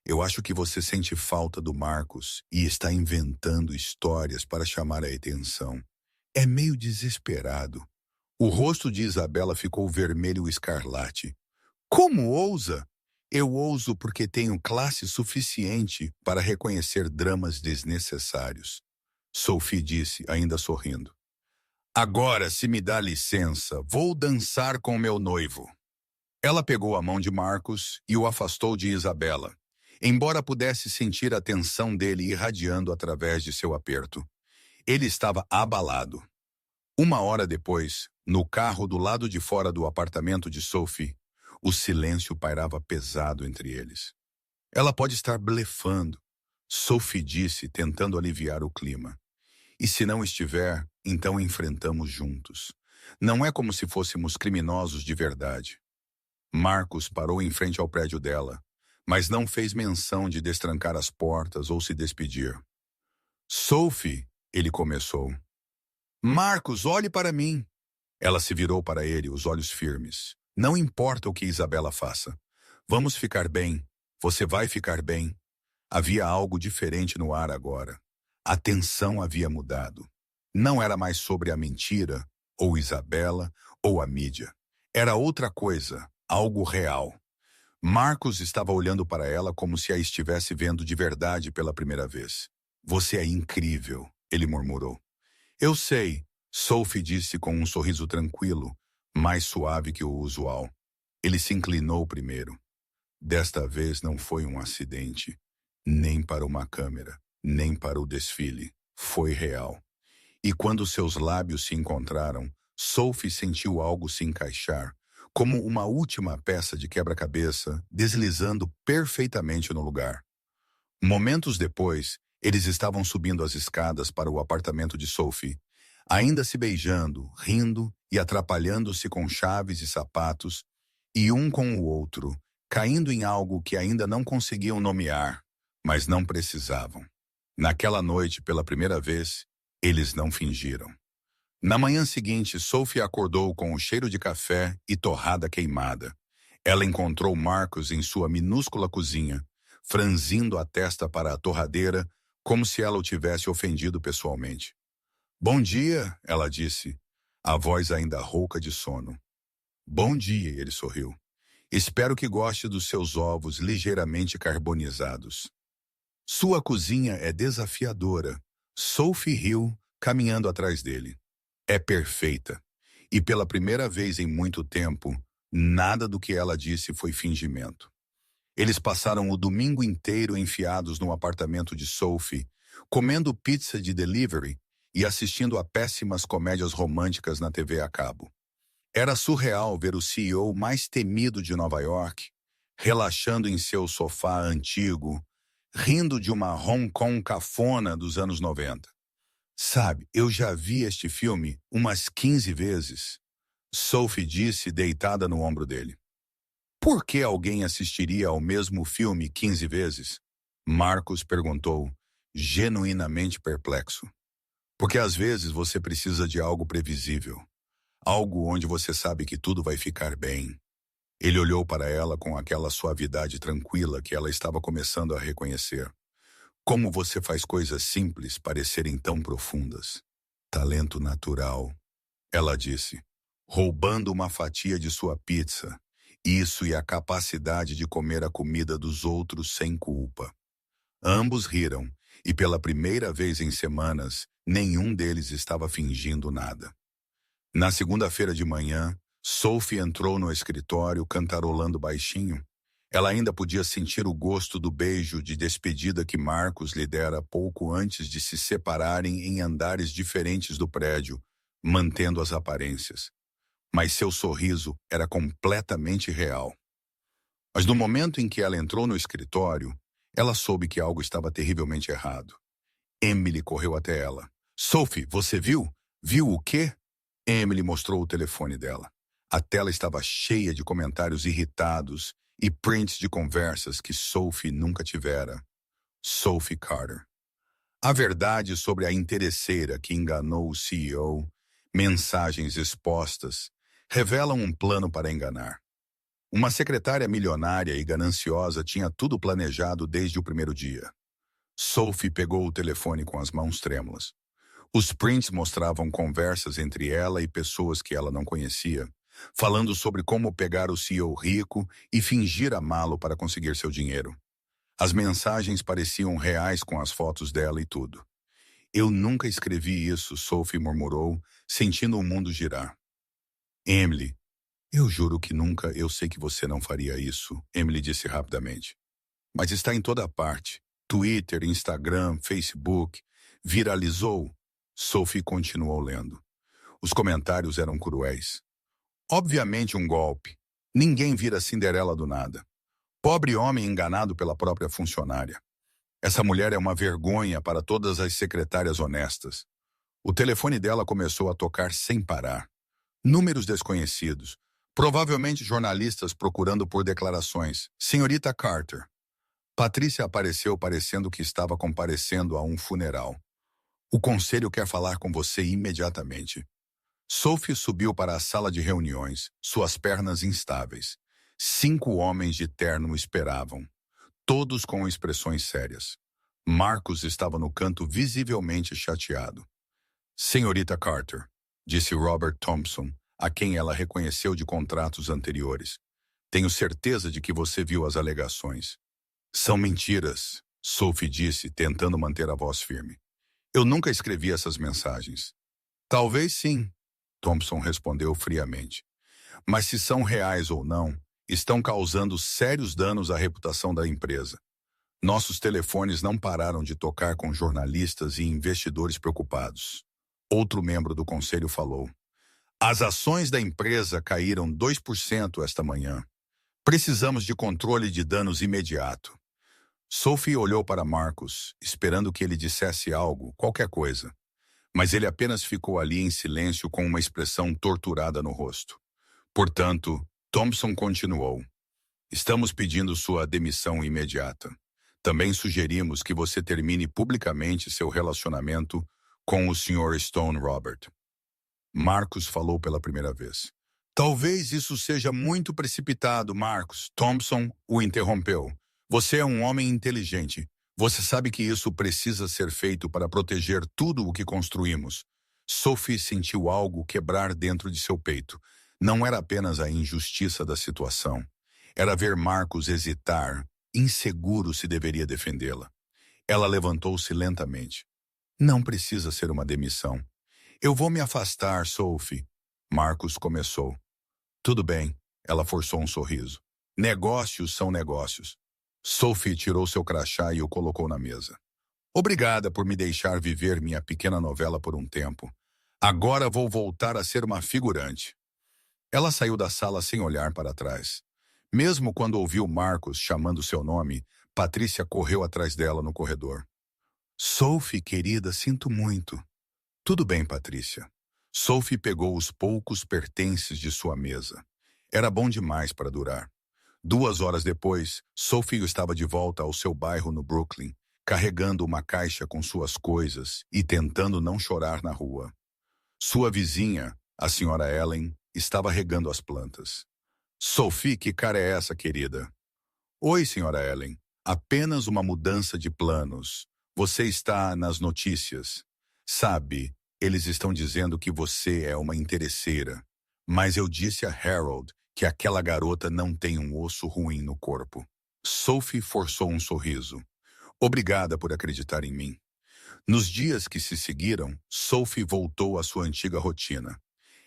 Eu acho que você sente falta do Marcos e está inventando histórias para chamar a atenção. É meio desesperado. O rosto de Isabela ficou vermelho escarlate. Como ousa? Eu ouso porque tenho classe suficiente para reconhecer dramas desnecessários. Sophie disse, ainda sorrindo. Agora, se me dá licença, vou dançar com meu noivo. Ela pegou a mão de Marcos e o afastou de Isabela, embora pudesse sentir a tensão dele irradiando através de seu aperto. Ele estava abalado. 1 hora depois, no carro do lado de fora do apartamento de Sophie, o silêncio pairava pesado entre eles. Ela pode estar blefando, Sophie disse, tentando aliviar o clima. E se não estiver, então enfrentamos juntos. Não é como se fôssemos criminosos de verdade. Marcos parou em frente ao prédio dela, mas não fez menção de destrancar as portas ou se despedir. Sophie, ele começou. Marcos, olhe para mim. Ela se virou para ele, os olhos firmes. Não importa o que Isabela faça. Vamos ficar bem. Você vai ficar bem. Havia algo diferente no ar agora. A tensão havia mudado. Não era mais sobre a mentira, ou Isabela, ou a mídia. Era outra coisa, algo real. Marcos estava olhando para ela como se a estivesse vendo de verdade pela primeira vez. Você é incrível, ele murmurou. Eu sei, Sophie disse com um sorriso tranquilo, mais suave que o usual. Ele se inclinou primeiro. Desta vez não foi um acidente, nem para uma câmera, nem para o desfile. Foi real. E quando seus lábios se encontraram, Sophie sentiu algo se encaixar, como uma última peça de quebra-cabeça, deslizando perfeitamente no lugar. Momentos depois, eles estavam subindo as escadas para o apartamento de Sophie, ainda se beijando, rindo e atrapalhando-se com chaves e sapatos, e um com o outro, caindo em algo que ainda não conseguiam nomear, mas não precisavam. Naquela noite, pela primeira vez, eles não fingiram. Na manhã seguinte, Sophie acordou com o cheiro de café e torrada queimada. Ela encontrou Marcus em sua minúscula cozinha, franzindo a testa para a torradeira, como se ela o tivesse ofendido pessoalmente. Bom dia, ela disse, a voz ainda rouca de sono. Bom dia, ele sorriu. Espero que goste dos seus ovos ligeiramente carbonizados. Sua cozinha é desafiadora. Sophie riu, caminhando atrás dele. É perfeita. E pela primeira vez em muito tempo, nada do que ela disse foi fingimento. Eles passaram o domingo inteiro enfiados no apartamento de Sophie, comendo pizza de delivery e assistindo a péssimas comédias românticas na TV a cabo. Era surreal ver o CEO mais temido de Nova York, relaxando em seu sofá antigo, rindo de uma Hong Kong cafona dos anos 90. Sabe, eu já vi este filme umas 15 vezes, Sophie disse deitada no ombro dele. Por que alguém assistiria ao mesmo filme 15 vezes? Marcos perguntou, genuinamente perplexo. Porque às vezes você precisa de algo previsível. Algo onde você sabe que tudo vai ficar bem. Ele olhou para ela com aquela suavidade tranquila que ela estava começando a reconhecer. Como você faz coisas simples parecerem tão profundas? Talento natural, ela disse, roubando uma fatia de sua pizza. Isso e a capacidade de comer a comida dos outros sem culpa. Ambos riram, e pela primeira vez em semanas, nenhum deles estava fingindo nada. Na segunda-feira de manhã, Sophie entrou no escritório cantarolando baixinho. Ela ainda podia sentir o gosto do beijo de despedida que Marcos lhe dera pouco antes de se separarem em andares diferentes do prédio, mantendo as aparências. Mas seu sorriso era completamente real. Mas no momento em que ela entrou no escritório, ela soube que algo estava terrivelmente errado. Emily correu até ela. Sophie, você viu? Viu o quê? Emily mostrou o telefone dela. A tela estava cheia de comentários irritados e prints de conversas que Sophie nunca tivera. Sophie Carter. A verdade sobre a interesseira que enganou o CEO, mensagens expostas, revelam um plano para enganar. Uma secretária milionária e gananciosa tinha tudo planejado desde o primeiro dia. Sophie pegou o telefone com as mãos trêmulas. Os prints mostravam conversas entre ela e pessoas que ela não conhecia, falando sobre como pegar o CEO rico e fingir amá-lo para conseguir seu dinheiro. As mensagens pareciam reais com as fotos dela e tudo. Eu nunca escrevi isso, Sophie murmurou, sentindo o mundo girar. Emily, eu juro que nunca, eu sei que você não faria isso, Emily disse rapidamente. Mas está em toda parte. Twitter, Instagram, Facebook. Viralizou. Sophie continuou lendo. Os comentários eram cruéis. Obviamente um golpe. Ninguém vira Cinderela do nada. Pobre homem enganado pela própria funcionária. Essa mulher é uma vergonha para todas as secretárias honestas. O telefone dela começou a tocar sem parar. Números desconhecidos. Provavelmente jornalistas procurando por declarações. Senhorita Carter. Patrícia apareceu parecendo que estava comparecendo a um funeral. O conselho quer falar com você imediatamente. Sophie subiu para a sala de reuniões, suas pernas instáveis. 5 homens de terno esperavam, todos com expressões sérias. Marcos estava no canto visivelmente chateado. Senhorita Carter, disse Robert Thompson, a quem ela reconheceu de contratos anteriores. Tenho certeza de que você viu as alegações. São mentiras, Sophie disse, tentando manter a voz firme. Eu nunca escrevi essas mensagens. Talvez sim, Thompson respondeu friamente. Mas se são reais ou não, estão causando sérios danos à reputação da empresa. Nossos telefones não pararam de tocar com jornalistas e investidores preocupados. Outro membro do conselho falou. As ações da empresa caíram 2% esta manhã. Precisamos de controle de danos imediato. Sophie olhou para Marcus, esperando que ele dissesse algo, qualquer coisa. Mas ele apenas ficou ali em silêncio com uma expressão torturada no rosto. Portanto, Thompson continuou. Estamos pedindo sua demissão imediata. Também sugerimos que você termine publicamente seu relacionamento com o Sr. Stone Robert. Marcus falou pela primeira vez. Talvez isso seja muito precipitado, Marcus. Thompson o interrompeu. Você é um homem inteligente. Você sabe que isso precisa ser feito para proteger tudo o que construímos. Sophie sentiu algo quebrar dentro de seu peito. Não era apenas a injustiça da situação. Era ver Marcus hesitar, inseguro se deveria defendê-la. Ela levantou-se lentamente. Não precisa ser uma demissão. Eu vou me afastar, Sophie. Marcus começou. Tudo bem. Ela forçou um sorriso. Negócios são negócios. Sophie tirou seu crachá e o colocou na mesa. Obrigada por me deixar viver minha pequena novela por um tempo. Agora vou voltar a ser uma figurante. Ela saiu da sala sem olhar para trás. Mesmo quando ouviu Marcus chamando seu nome, Patrícia correu atrás dela no corredor. Sophie, querida, sinto muito. Tudo bem, Patrícia. Sophie pegou os poucos pertences de sua mesa. Era bom demais para durar. 2 horas depois, Sophie estava de volta ao seu bairro no Brooklyn, carregando uma caixa com suas coisas e tentando não chorar na rua. Sua vizinha, a senhora Ellen, estava regando as plantas. Sophie, que cara é essa, querida? Oi, senhora Ellen. Apenas uma mudança de planos. Você está nas notícias. Sabe, eles estão dizendo que você é uma interesseira. Mas eu disse a Harold que aquela garota não tem um osso ruim no corpo. Sophie forçou um sorriso. Obrigada por acreditar em mim. Nos dias que se seguiram, Sophie voltou à sua antiga rotina.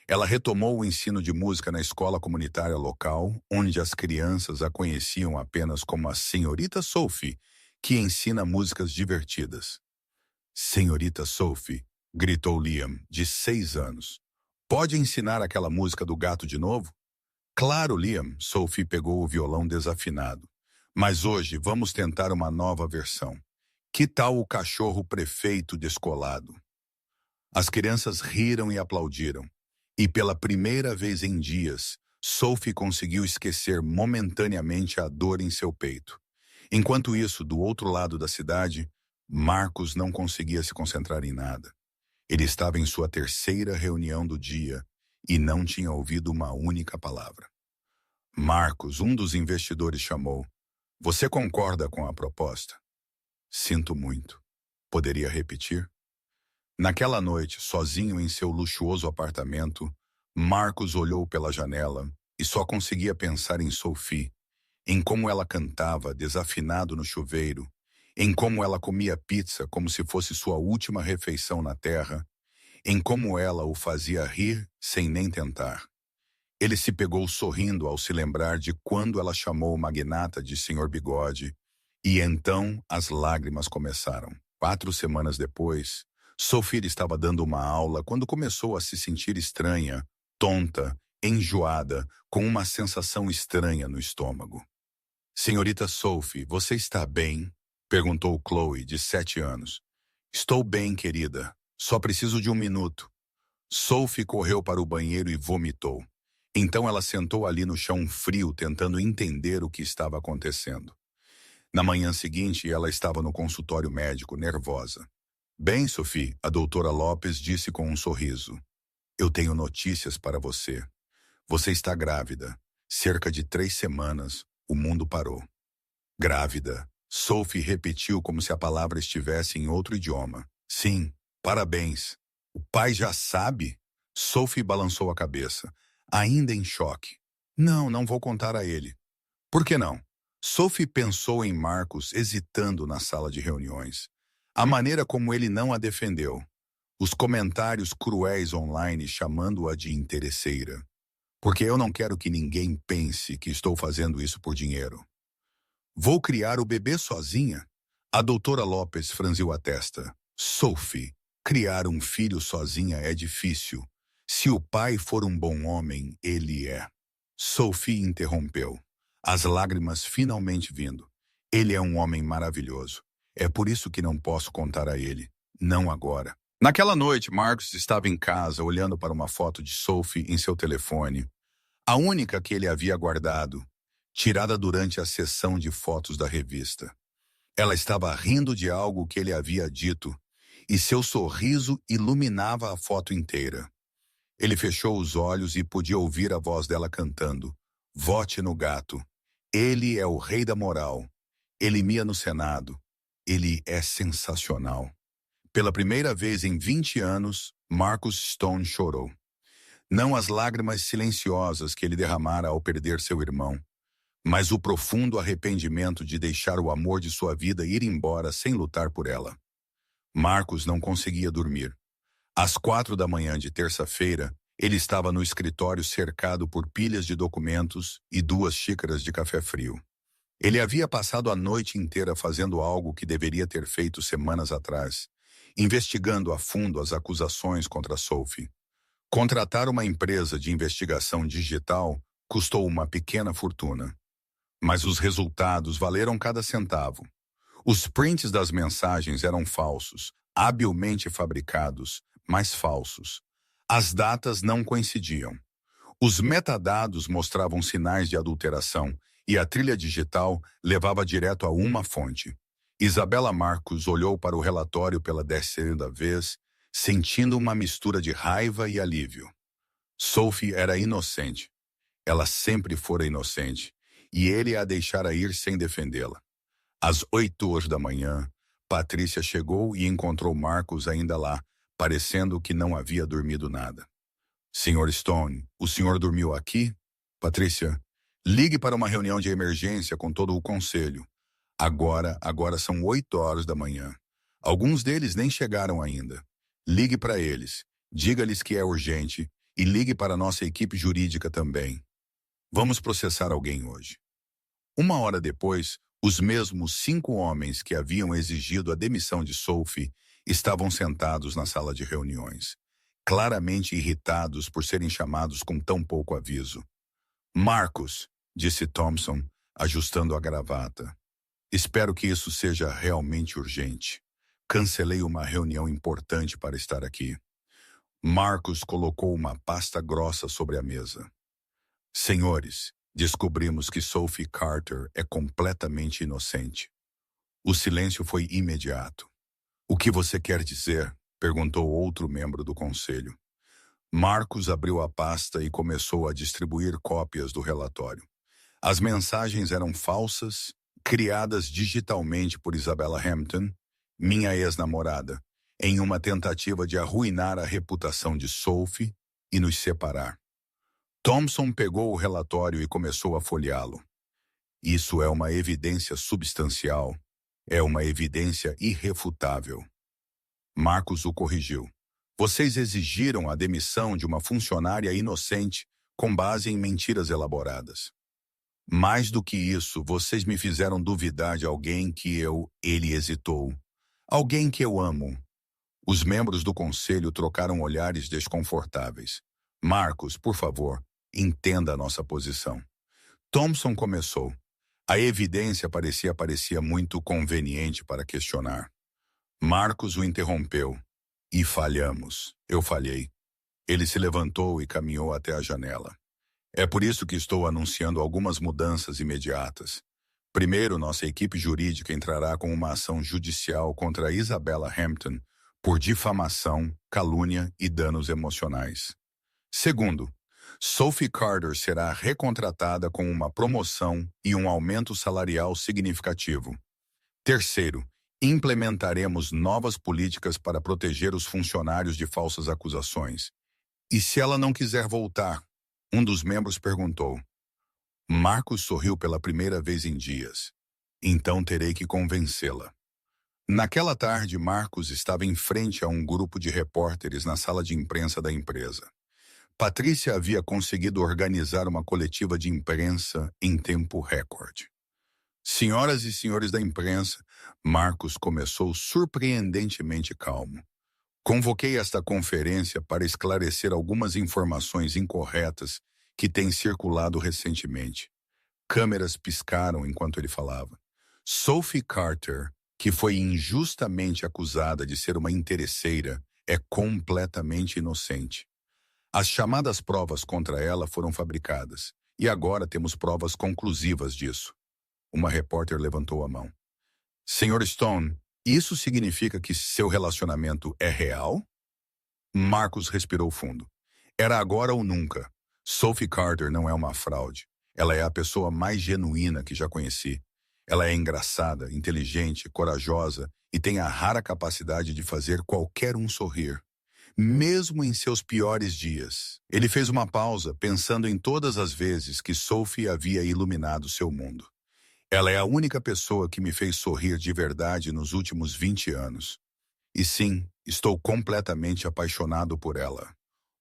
Ela retomou o ensino de música na escola comunitária local, onde as crianças a conheciam apenas como a Senhorita Sophie, que ensina músicas divertidas. Senhorita Sophie, gritou Liam, de 6 anos. Pode ensinar aquela música do gato de novo? Claro, Liam, Sophie pegou o violão desafinado. Mas hoje vamos tentar uma nova versão. Que tal o cachorro prefeito descolado? As crianças riram e aplaudiram. E pela primeira vez em dias, Sophie conseguiu esquecer momentaneamente a dor em seu peito. Enquanto isso, do outro lado da cidade, Marcus não conseguia se concentrar em nada. Ele estava em sua 3ª reunião do dia e não tinha ouvido uma única palavra. Marcus, um dos investidores, chamou. Você concorda com a proposta? Sinto muito. Poderia repetir? Naquela noite, sozinho em seu luxuoso apartamento, Marcus olhou pela janela e só conseguia pensar em Sophie, em como ela cantava desafinado no chuveiro, em como ela comia pizza como se fosse sua última refeição na terra, em como ela o fazia rir sem nem tentar. Ele se pegou sorrindo ao se lembrar de quando ela chamou o magnata de Sr. Bigode, e então as lágrimas começaram. 4 semanas depois, Sophie estava dando uma aula quando começou a se sentir estranha, tonta, enjoada, com uma sensação estranha no estômago. Senhorita Sophie, você está bem? Perguntou Chloe, de 7 anos. Estou bem, querida. Só preciso de 1 minuto. Sophie correu para o banheiro e vomitou. Então ela sentou ali no chão frio, tentando entender o que estava acontecendo. Na manhã seguinte, ela estava no consultório médico, nervosa. Bem, Sophie, a doutora Lopes disse com um sorriso. Eu tenho notícias para você. Você está grávida. Cerca de 3 semanas, o mundo parou. Grávida. Sophie repetiu como se a palavra estivesse em outro idioma. Sim, parabéns. O pai já sabe? Sophie balançou a cabeça, ainda em choque. Não vou contar a ele. Por que não? Sophie pensou em Marcos hesitando na sala de reuniões. A maneira como ele não a defendeu. Os comentários cruéis online chamando-a de interesseira. Porque eu não quero que ninguém pense que estou fazendo isso por dinheiro. Vou criar o bebê sozinha? A doutora Lopes franziu a testa. Sophie, criar um filho sozinha é difícil. Se o pai for um bom homem, ele é. Sophie interrompeu, as lágrimas finalmente vindo. Ele é um homem maravilhoso. É por isso que não posso contar a ele. Não agora. Naquela noite, Marcos estava em casa olhando para uma foto de Sophie em seu telefone. A única que ele havia guardado, tirada durante a sessão de fotos da revista. Ela estava rindo de algo que ele havia dito, e seu sorriso iluminava a foto inteira. Ele fechou os olhos e podia ouvir a voz dela cantando. Vote no gato. Ele é o rei da moral. Ele mia no Senado. Ele é sensacional. Pela primeira vez em 20 anos, Marcus Stone chorou. Não as lágrimas silenciosas que ele derramara ao perder seu irmão, mas o profundo arrependimento de deixar o amor de sua vida ir embora sem lutar por ela. Marcos não conseguia dormir. Às 4 da manhã de terça-feira, ele estava no escritório cercado por pilhas de documentos e 2 xícaras de café frio. Ele havia passado a noite inteira fazendo algo que deveria ter feito semanas atrás, investigando a fundo as acusações contra Sophie. Contratar uma empresa de investigação digital custou uma pequena fortuna. Mas os resultados valeram cada centavo. Os prints das mensagens eram falsos, habilmente fabricados, mas falsos. As datas não coincidiam. Os metadados mostravam sinais de adulteração e a trilha digital levava direto a uma fonte. Isabela Marcos olhou para o relatório pela 10ª vez, sentindo uma mistura de raiva e alívio. Sophie era inocente. Ela sempre fora inocente, e ele a deixara ir sem defendê-la. Às 8 da manhã, Patrícia chegou e encontrou Marcos ainda lá, parecendo que não havia dormido nada. Sr. Stone, o senhor dormiu aqui? Patrícia, ligue para uma reunião de emergência com todo o conselho. Agora são 8 da manhã. Alguns deles nem chegaram ainda. Ligue para eles, diga-lhes que é urgente e ligue para nossa equipe jurídica também. Vamos processar alguém hoje. 1 hora depois, os mesmos 5 homens que haviam exigido a demissão de Sophie estavam sentados na sala de reuniões, claramente irritados por serem chamados com tão pouco aviso. Marcos, disse Thompson, ajustando a gravata. Espero que isso seja realmente urgente. Cancelei uma reunião importante para estar aqui. Marcos colocou uma pasta grossa sobre a mesa. Senhores, descobrimos que Sophie Carter é completamente inocente. O silêncio foi imediato. O que você quer dizer? Perguntou outro membro do conselho. Marcos abriu a pasta e começou a distribuir cópias do relatório. As mensagens eram falsas, criadas digitalmente por Isabella Hampton, minha ex-namorada, em uma tentativa de arruinar a reputação de Sophie e nos separar. Thompson pegou o relatório e começou a folheá-lo. Isso é uma evidência substancial. É uma evidência irrefutável. Marcos o corrigiu. Vocês exigiram a demissão de uma funcionária inocente com base em mentiras elaboradas. Mais do que isso, vocês me fizeram duvidar de alguém ele hesitou. Alguém que eu amo. Os membros do conselho trocaram olhares desconfortáveis. Marcos, por favor, entenda a nossa posição. Thompson começou. A evidência parecia muito conveniente para questionar. Marcos o interrompeu. E falhamos. Eu falhei. Ele se levantou e caminhou até a janela. É por isso que estou anunciando algumas mudanças imediatas. Primeiro, nossa equipe jurídica entrará com uma ação judicial contra Isabella Hampton por difamação, calúnia e danos emocionais. Segundo, Sophie Carter será recontratada com uma promoção e um aumento salarial significativo. Terceiro, implementaremos novas políticas para proteger os funcionários de falsas acusações. E se ela não quiser voltar? Um dos membros perguntou. Marcos sorriu pela primeira vez em dias. Então terei que convencê-la. Naquela tarde, Marcos estava em frente a um grupo de repórteres na sala de imprensa da empresa. Patrícia havia conseguido organizar uma coletiva de imprensa em tempo recorde. Senhoras e senhores da imprensa, Marcos começou surpreendentemente calmo. Convoquei esta conferência para esclarecer algumas informações incorretas que têm circulado recentemente. Câmeras piscaram enquanto ele falava. Sophie Carter, que foi injustamente acusada de ser uma interesseira, é completamente inocente. As chamadas provas contra ela foram fabricadas, e agora temos provas conclusivas disso. Uma repórter levantou a mão. Senhor Stone, isso significa que seu relacionamento é real? Marcos respirou fundo. Era agora ou nunca. Sophie Carter não é uma fraude. Ela é a pessoa mais genuína que já conheci. Ela é engraçada, inteligente, corajosa e tem a rara capacidade de fazer qualquer um sorrir. Mesmo em seus piores dias. Ele fez uma pausa, pensando em todas as vezes que Sophie havia iluminado seu mundo. Ela é a única pessoa que me fez sorrir de verdade nos últimos 20 anos. E sim, estou completamente apaixonado por ela.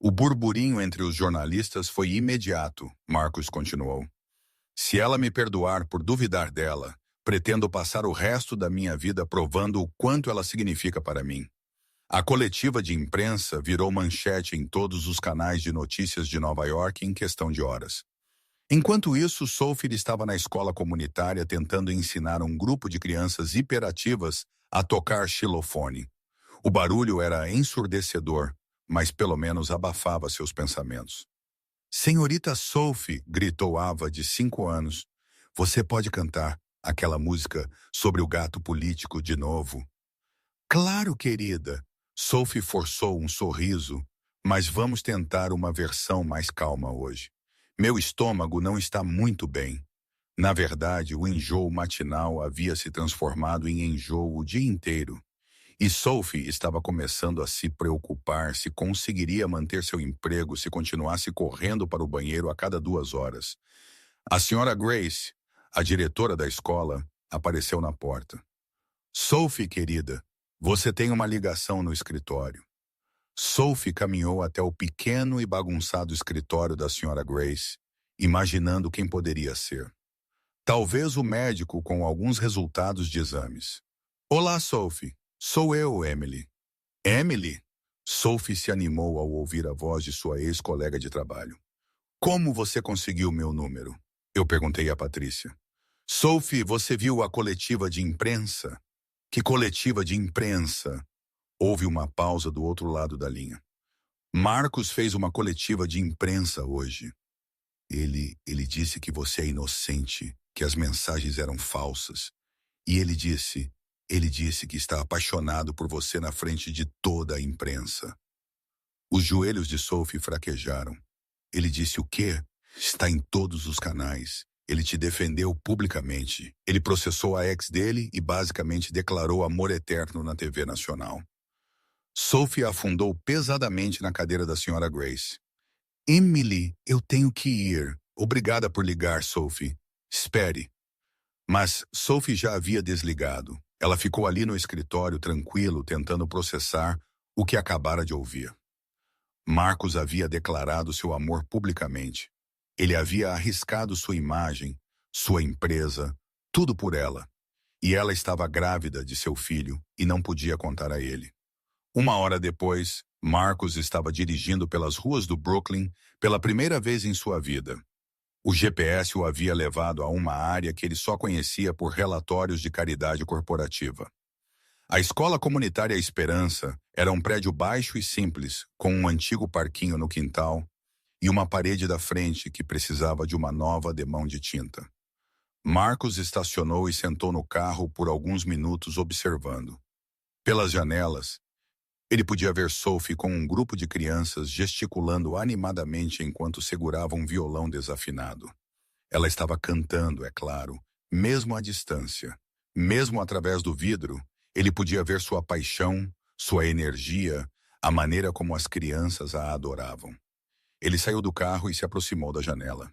O burburinho entre os jornalistas foi imediato, Marcos continuou. Se ela me perdoar por duvidar dela, pretendo passar o resto da minha vida provando o quanto ela significa para mim. A coletiva de imprensa virou manchete em todos os canais de notícias de Nova York em questão de horas. Enquanto isso, Sophie estava na escola comunitária tentando ensinar um grupo de crianças hiperativas a tocar xilofone. O barulho era ensurdecedor, mas pelo menos abafava seus pensamentos. Senhorita Sophie, gritou Ava, de 5 anos, você pode cantar aquela música sobre o gato político de novo? Claro, querida. Sophie forçou um sorriso, mas vamos tentar uma versão mais calma hoje. Meu estômago não está muito bem. Na verdade, o enjoo matinal havia se transformado em enjoo o dia inteiro. E Sophie estava começando a se preocupar se conseguiria manter seu emprego se continuasse correndo para o banheiro a cada 2 horas. A senhora Grace, a diretora da escola, apareceu na porta. Sophie, querida, você tem uma ligação no escritório. Sophie caminhou até o pequeno e bagunçado escritório da senhora Grace, imaginando quem poderia ser. Talvez o médico com alguns resultados de exames. Olá, Sophie. Sou eu, Emily. Emily? Sophie se animou ao ouvir a voz de sua ex-colega de trabalho. Como você conseguiu meu número? Eu perguntei a Patrícia. Sophie, você viu a coletiva de imprensa? Que coletiva de imprensa? Houve uma pausa do outro lado da linha. Marcos fez uma coletiva de imprensa hoje. Ele disse que você é inocente, que as mensagens eram falsas. E ele disse que está apaixonado por você na frente de toda a imprensa. Os joelhos de Sophie fraquejaram. Ele disse o quê? Está em todos os canais. Ele te defendeu publicamente. Ele processou a ex dele e basicamente declarou amor eterno na TV nacional. Sophie afundou pesadamente na cadeira da senhora Grace. Emily, eu tenho que ir. Obrigada por ligar, Sophie. Espere. Mas Sophie já havia desligado. Ela ficou ali no escritório, tranquilo, tentando processar o que acabara de ouvir. Marcos havia declarado seu amor publicamente. Ele havia arriscado sua imagem, sua empresa, tudo por ela. E ela estava grávida de seu filho e não podia contar a ele. 1 hora depois, Marcos estava dirigindo pelas ruas do Brooklyn pela primeira vez em sua vida. O GPS o havia levado a uma área que ele só conhecia por relatórios de caridade corporativa. A escola comunitária Esperança era um prédio baixo e simples, com um antigo parquinho no quintal e uma parede da frente que precisava de uma nova ademão de tinta. Marcos estacionou e sentou no carro por alguns minutos observando. Pelas janelas, ele podia ver Sophie com um grupo de crianças gesticulando animadamente enquanto segurava um violão desafinado. Ela estava cantando, é claro, mesmo à distância. Mesmo através do vidro, ele podia ver sua paixão, sua energia, a maneira como as crianças a adoravam. Ele saiu do carro e se aproximou da janela.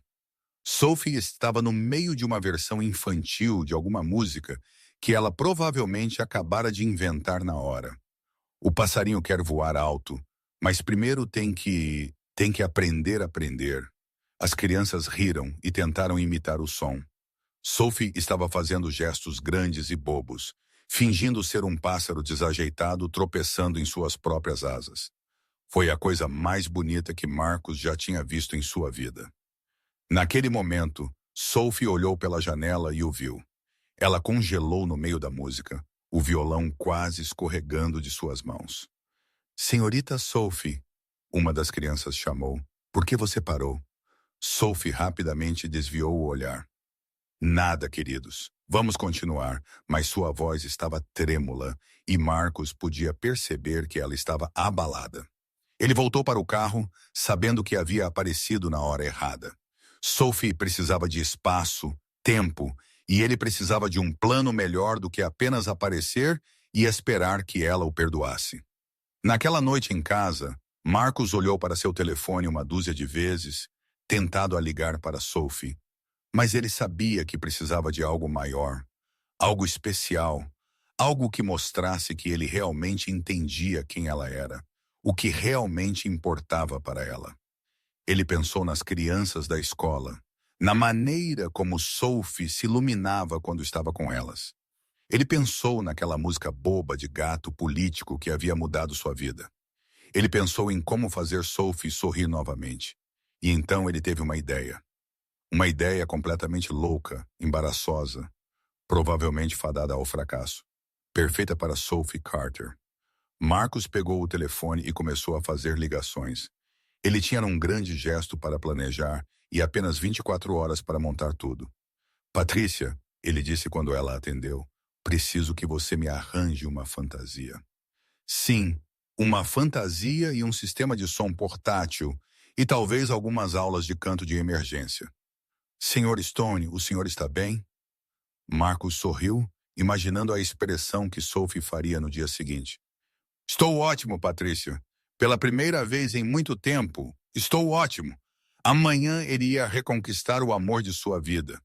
Sophie estava no meio de uma versão infantil de alguma música que ela provavelmente acabara de inventar na hora. O passarinho quer voar alto, mas primeiro tem que aprender a aprender. As crianças riram e tentaram imitar o som. Sophie estava fazendo gestos grandes e bobos, fingindo ser um pássaro desajeitado tropeçando em suas próprias asas. Foi a coisa mais bonita que Marcos já tinha visto em sua vida. Naquele momento, Sophie olhou pela janela e o viu. Ela congelou no meio da música, o violão quase escorregando de suas mãos. Senhorita Sophie, uma das crianças chamou. Por que você parou? Sophie rapidamente desviou o olhar. Nada, queridos. Vamos continuar, mas sua voz estava trêmula e Marcos podia perceber que ela estava abalada. Ele voltou para o carro, sabendo que havia aparecido na hora errada. Sophie precisava de espaço, tempo, e ele precisava de um plano melhor do que apenas aparecer e esperar que ela o perdoasse. Naquela noite em casa, Marcos olhou para seu telefone uma dúzia de vezes, tentado a ligar para Sophie. Mas ele sabia que precisava de algo maior, algo especial, algo que mostrasse que ele realmente entendia quem ela era, o que realmente importava para ela. Ele pensou nas crianças da escola, na maneira como Sophie se iluminava quando estava com elas. Ele pensou naquela música boba de gato político que havia mudado sua vida. Ele pensou em como fazer Sophie sorrir novamente. E então ele teve uma ideia. Uma ideia completamente louca, embaraçosa, provavelmente fadada ao fracasso. Perfeita para Sophie Carter. Marcos pegou o telefone e começou a fazer ligações. Ele tinha um grande gesto para planejar e apenas 24 horas para montar tudo. Patrícia, ele disse quando ela atendeu, preciso que você me arranje uma fantasia. Sim, uma fantasia e um sistema de som portátil e talvez algumas aulas de canto de emergência. Senhor Stone, o senhor está bem? Marcos sorriu, imaginando a expressão que Sophie faria no dia seguinte. Estou ótimo, Patrícia. Pela primeira vez em muito tempo, estou ótimo. Amanhã iria reconquistar o amor de sua vida.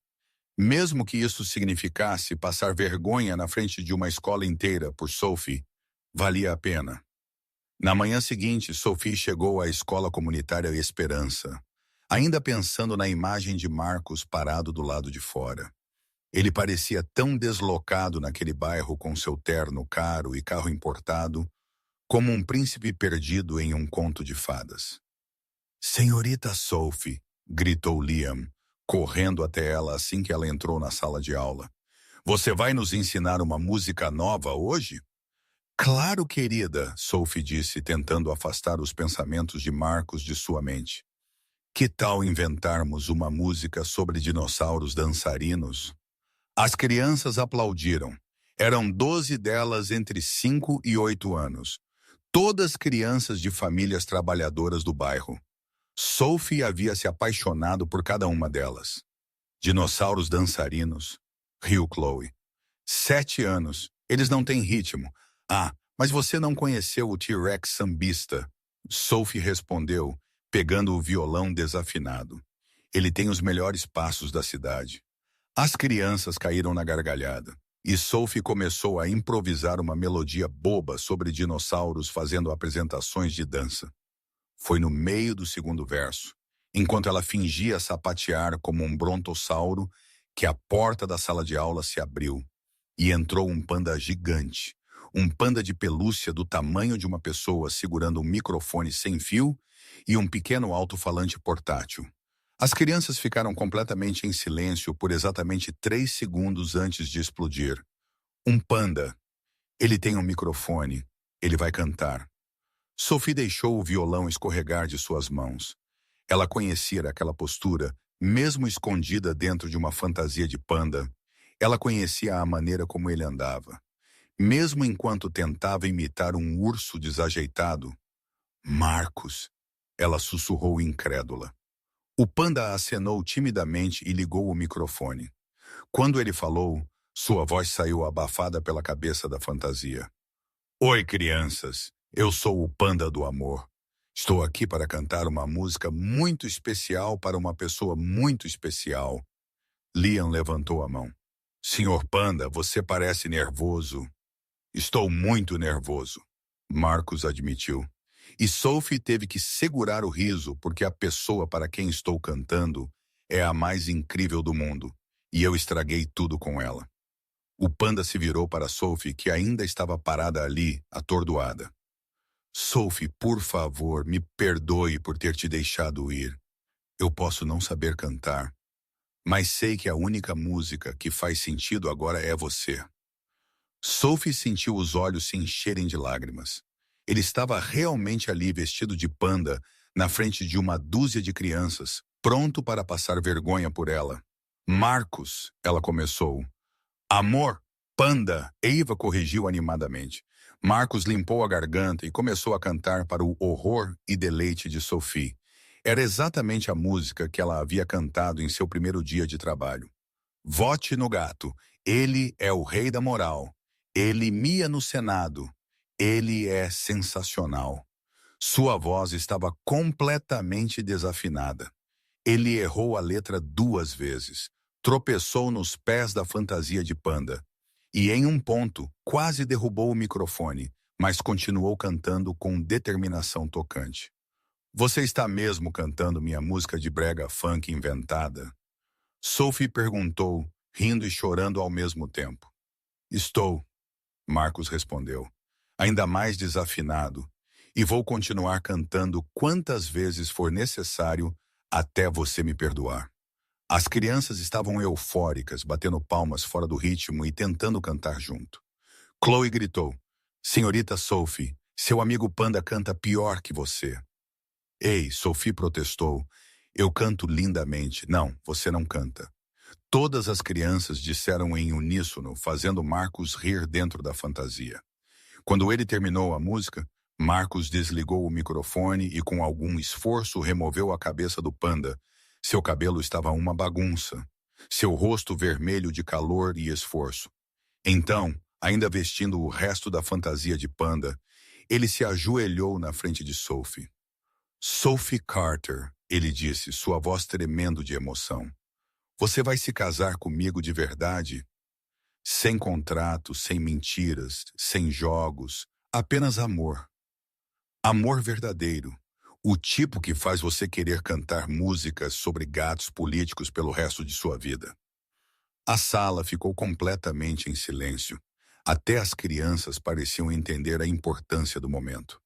Mesmo que isso significasse passar vergonha na frente de uma escola inteira por Sophie, valia a pena. Na manhã seguinte, Sophie chegou à escola comunitária Esperança, ainda pensando na imagem de Marcos parado do lado de fora. Ele parecia tão deslocado naquele bairro com seu terno caro e carro importado, como um príncipe perdido em um conto de fadas. Senhorita Sophie, gritou Liam, correndo até ela assim que ela entrou na sala de aula. Você vai nos ensinar uma música nova hoje? Claro, querida, Sophie disse, tentando afastar os pensamentos de Marcos de sua mente. Que tal inventarmos uma música sobre dinossauros dançarinos? As crianças aplaudiram. Eram 12 delas entre 5 e 8 anos. Todas crianças de famílias trabalhadoras do bairro. Sophie havia se apaixonado por cada uma delas. Dinossauros dançarinos, riu Chloe. 7 anos. Eles não têm ritmo. Ah, mas você não conheceu o T-Rex sambista. Sophie respondeu, pegando o violão desafinado. Ele tem os melhores passos da cidade. As crianças caíram na gargalhada, e Sophie começou a improvisar uma melodia boba sobre dinossauros fazendo apresentações de dança. Foi no meio do segundo verso, enquanto ela fingia sapatear como um brontossauro, que a porta da sala de aula se abriu, e entrou um panda gigante, um panda de pelúcia do tamanho de uma pessoa segurando um microfone sem fio e um pequeno alto-falante portátil. As crianças ficaram completamente em silêncio por exatamente 3 segundos antes de explodir. Um panda. Ele tem um microfone. Ele vai cantar. Sophie deixou o violão escorregar de suas mãos. Ela conhecia aquela postura, mesmo escondida dentro de uma fantasia de panda. Ela conhecia a maneira como ele andava. Mesmo enquanto tentava imitar um urso desajeitado. Marcos, ela sussurrou incrédula. O panda acenou timidamente e ligou o microfone. Quando ele falou, sua voz saiu abafada pela cabeça da fantasia. Oi, crianças. Eu sou o panda do amor. Estou aqui para cantar uma música muito especial para uma pessoa muito especial. Liam levantou a mão. Senhor Panda, você parece nervoso. Estou muito nervoso, Marcos admitiu. E Sophie teve que segurar o riso porque a pessoa para quem estou cantando é a mais incrível do mundo. E eu estraguei tudo com ela. O panda se virou para Sophie, que ainda estava parada ali, atordoada. Sophie, por favor, me perdoe por ter te deixado ir. Eu posso não saber cantar, mas sei que a única música que faz sentido agora é você. Sophie sentiu os olhos se encherem de lágrimas. Ele estava realmente ali vestido de panda, na frente de uma dúzia de crianças, pronto para passar vergonha por ela. Marcos, ela começou. Amor, panda, Eva corrigiu animadamente. Marcos limpou a garganta e começou a cantar para o horror e deleite de Sophie. Era exatamente a música que ela havia cantado em seu primeiro dia de trabalho. Vote no gato. Ele é o rei da moral. Ele mia no Senado. Ele é sensacional. Sua voz estava completamente desafinada. Ele errou a letra 2 vezes. Tropeçou nos pés da fantasia de panda. E em um ponto, quase derrubou o microfone, mas continuou cantando com determinação tocante. Você está mesmo cantando minha música de brega funk inventada? Sophie perguntou, rindo e chorando ao mesmo tempo. Estou, Marcos respondeu, ainda mais desafinado, e vou continuar cantando quantas vezes for necessário até você me perdoar. As crianças estavam eufóricas, batendo palmas fora do ritmo e tentando cantar junto. Chloe gritou, Senhorita Sophie, seu amigo Panda canta pior que você. Ei, Sophie protestou, eu canto lindamente. Não, você não canta. Todas as crianças disseram em uníssono, fazendo Marcos rir dentro da fantasia. Quando ele terminou a música, Marcos desligou o microfone e com algum esforço removeu a cabeça do panda. Seu cabelo estava uma bagunça. Seu rosto vermelho de calor e esforço. Então, ainda vestindo o resto da fantasia de panda, ele se ajoelhou na frente de Sophie. Sophie Carter, ele disse, sua voz tremendo de emoção. Você vai se casar comigo de verdade? Sem contrato, sem mentiras, sem jogos, apenas amor. Amor verdadeiro. O tipo que faz você querer cantar músicas sobre gatos políticos pelo resto de sua vida. A sala ficou completamente em silêncio. Até as crianças pareciam entender a importância do momento.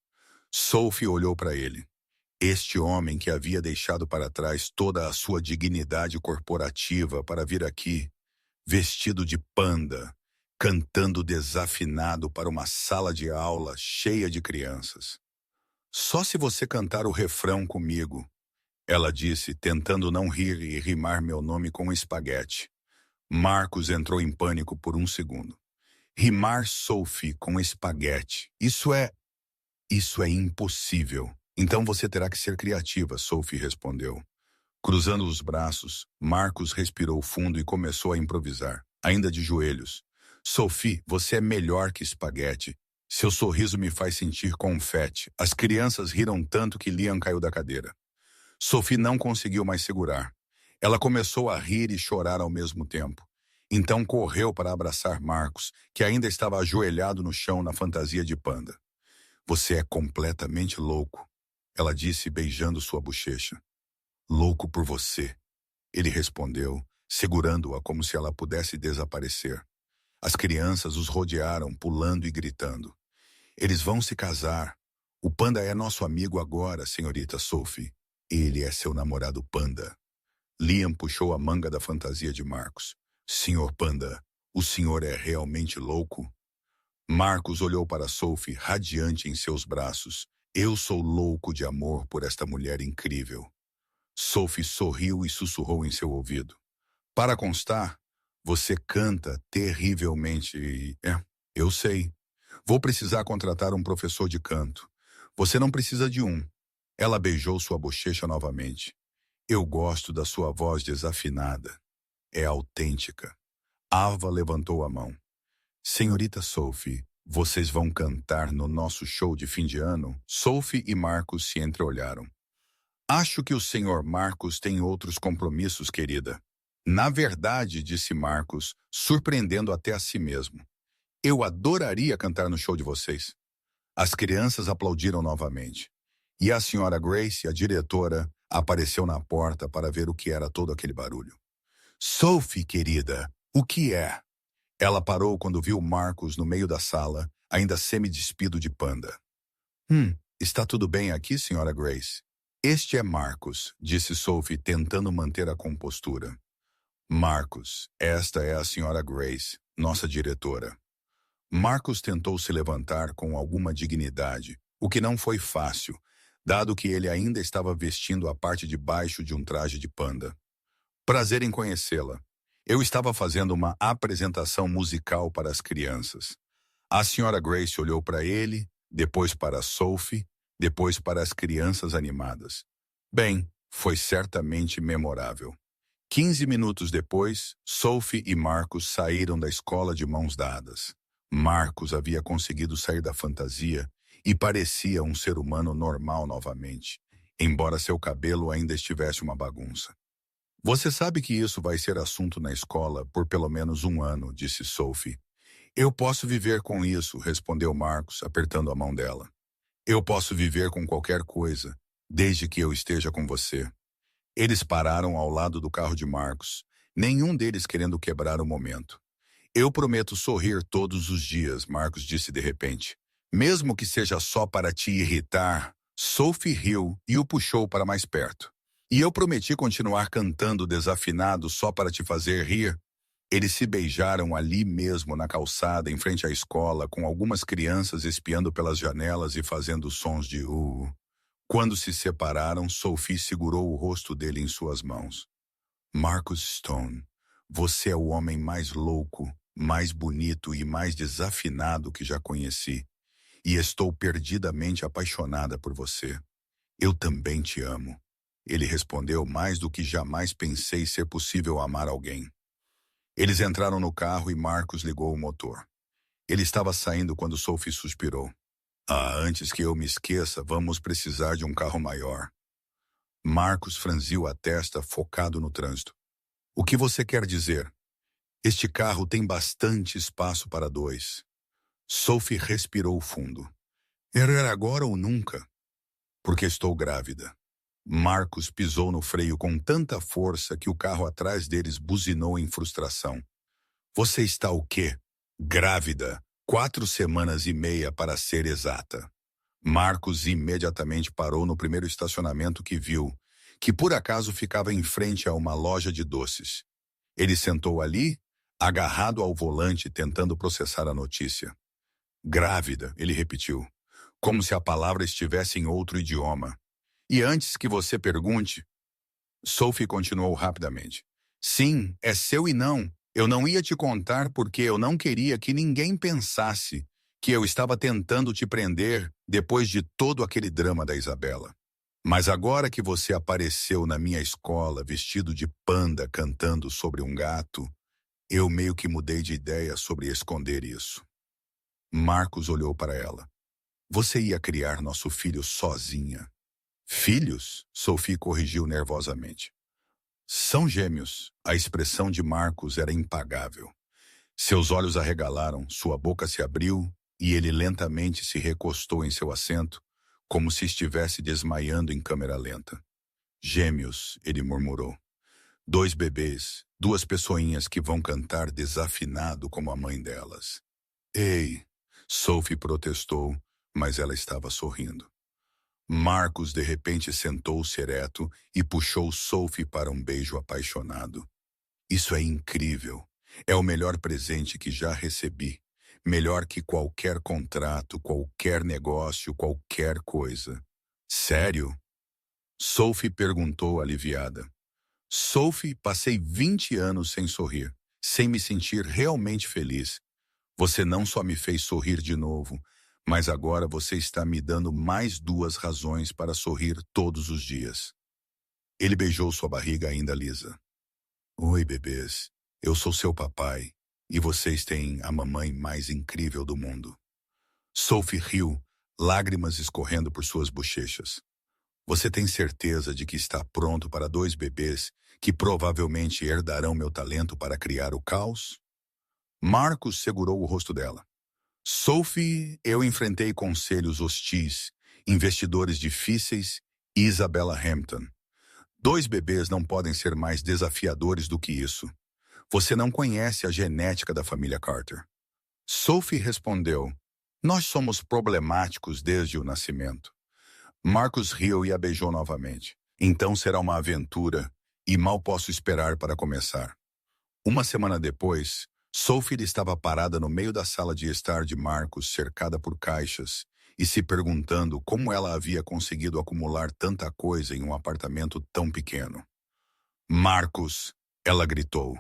Sophie olhou para ele. Este homem que havia deixado para trás toda a sua dignidade corporativa para vir aqui, vestido de panda, cantando desafinado para uma sala de aula cheia de crianças. Só se você cantar o refrão comigo, ela disse, tentando não rir e rimar meu nome com espaguete. Marcos entrou em pânico por um segundo. Rimar Sophie com espaguete, isso é impossível. Então você terá que ser criativa, Sophie respondeu. Cruzando os braços, Marcos respirou fundo e começou a improvisar, ainda de joelhos. Sophie, você é melhor que espaguete. Seu sorriso me faz sentir confete. As crianças riram tanto que Liam caiu da cadeira. Sophie não conseguiu mais segurar. Ela começou a rir e chorar ao mesmo tempo. Então correu para abraçar Marcos, que ainda estava ajoelhado no chão na fantasia de panda. Você é completamente louco, ela disse beijando sua bochecha. Louco por você, ele respondeu, segurando-a como se ela pudesse desaparecer. As crianças os rodearam, pulando e gritando. Eles vão se casar. O panda é nosso amigo agora, senhorita Sophie. Ele é seu namorado panda. Liam puxou a manga da fantasia de Marcos. Senhor Panda, o senhor é realmente louco? Marcos olhou para Sophie, radiante em seus braços. Eu sou louco de amor por esta mulher incrível. Sophie sorriu e sussurrou em seu ouvido. Para constar, você canta terrivelmente. Eu sei. Vou precisar contratar um professor de canto. Você não precisa de um. Ela beijou sua bochecha novamente. Eu gosto da sua voz desafinada. É autêntica. Ava levantou a mão. Senhorita Sophie, Vocês vão cantar no nosso show de fim de ano? Sophie e Marcos se entreolharam. Acho que o senhor Marcos tem outros compromissos, querida. Na verdade, disse Marcos, surpreendendo até a si mesmo. Eu adoraria cantar no show de vocês. As crianças aplaudiram novamente. E a senhora Grace, a diretora, apareceu na porta para ver o que era todo aquele barulho. Sophie, querida, o que é? Ela parou quando viu Marcos no meio da sala, ainda semi-despido de panda. Está tudo bem aqui, senhora Grace? Este é Marcos, disse Sophie, tentando manter a compostura. Marcos, esta é a senhora Grace, nossa diretora. Marcos tentou se levantar com alguma dignidade, o que não foi fácil, dado que ele ainda estava vestindo a parte de baixo de um traje de panda. Prazer em conhecê-la. Eu estava fazendo uma apresentação musical para as crianças. A senhora Grace olhou para ele, depois para Sophie, depois para as crianças animadas. Bem, foi certamente memorável. 15 minutos depois, Sophie e Marcos saíram da escola de mãos dadas. Marcos havia conseguido sair da fantasia e parecia um ser humano normal novamente, embora seu cabelo ainda estivesse uma bagunça. Você sabe que isso vai ser assunto na escola por pelo menos um ano, disse Sophie. Eu posso viver com isso, respondeu Marcos, apertando a mão dela. Eu posso viver com qualquer coisa, desde que eu esteja com você. Eles pararam ao lado do carro de Marcos, nenhum deles querendo quebrar o momento. Eu prometo sorrir todos os dias, Marcos disse de repente. Mesmo que seja só para te irritar. Sophie riu e o puxou para mais perto. E eu prometi continuar cantando desafinado só para te fazer rir. Eles se beijaram ali mesmo na calçada em frente à escola, com algumas crianças espiando pelas janelas e fazendo sons de Quando se separaram, Sophie segurou o rosto dele em suas mãos. Marcus Stone, você é o homem mais louco, mais bonito e mais desafinado que já conheci. E estou perdidamente apaixonada por você. Eu também te amo. Ele respondeu mais do que jamais pensei ser possível amar alguém. Eles entraram no carro e Marcos ligou o motor. Ele estava saindo quando Sophie suspirou. Antes que eu me esqueça, vamos precisar de um carro maior. Marcos franziu a testa, focado no trânsito. O que você quer dizer? Este carro tem bastante espaço para dois. Sophie respirou fundo. Era agora ou nunca? Porque estou grávida. Marcos pisou no freio com tanta força que o carro atrás deles buzinou em frustração. Você está o quê? Grávida. 4 semanas e meia para ser exata. Marcos imediatamente parou no primeiro estacionamento que viu, que por acaso ficava em frente a uma loja de doces. Ele sentou ali, agarrado ao volante, tentando processar a notícia. Grávida, ele repetiu, como se a palavra estivesse em outro idioma. E antes que você pergunte, Sophie continuou rapidamente. Sim, é seu e não. Eu não ia te contar porque eu não queria que ninguém pensasse que eu estava tentando te prender depois de todo aquele drama da Isabela. Mas agora que você apareceu na minha escola vestido de panda cantando sobre um gato, eu meio que mudei de ideia sobre esconder isso. Marcos olhou para ela. Você ia criar nosso filho sozinha. Filhos? Sophie corrigiu nervosamente. São gêmeos. A expressão de Marcos era impagável. Seus olhos arregalaram, sua boca se abriu e ele lentamente se recostou em seu assento, como se estivesse desmaiando em câmera lenta. Gêmeos, ele murmurou. 2 bebês, 2 pessoinhas que vão cantar desafinado como a mãe delas. Ei, Sophie protestou, mas ela estava sorrindo. Marcos de repente sentou-se ereto e puxou Sophie para um beijo apaixonado. Isso é incrível. É o melhor presente que já recebi. Melhor que qualquer contrato, qualquer negócio, qualquer coisa. Sério? Sophie perguntou aliviada. Sophie, passei 20 anos sem sorrir, sem me sentir realmente feliz. Você não só me fez sorrir de novo, mas agora você está me dando mais 2 razões para sorrir todos os dias. Ele beijou sua barriga ainda lisa. Oi, bebês. Eu sou seu papai, e vocês têm a mamãe mais incrível do mundo. Sophie riu, lágrimas escorrendo por suas bochechas. Você tem certeza de que está pronto para 2 bebês que provavelmente herdarão meu talento para criar o caos? Marcos segurou o rosto dela. Sophie, eu enfrentei conselhos hostis, investidores difíceis e Isabella Hampton. 2 bebês não podem ser mais desafiadores do que isso. Você não conhece a genética da família Carter. Sophie respondeu, nós somos problemáticos desde o nascimento. Marcos riu e a beijou novamente. Então será uma aventura, e mal posso esperar para começar. Uma semana depois, Sophie estava parada no meio da sala de estar de Marcos, cercada por caixas, e se perguntando como ela havia conseguido acumular tanta coisa em um apartamento tão pequeno. Marcos, ela gritou,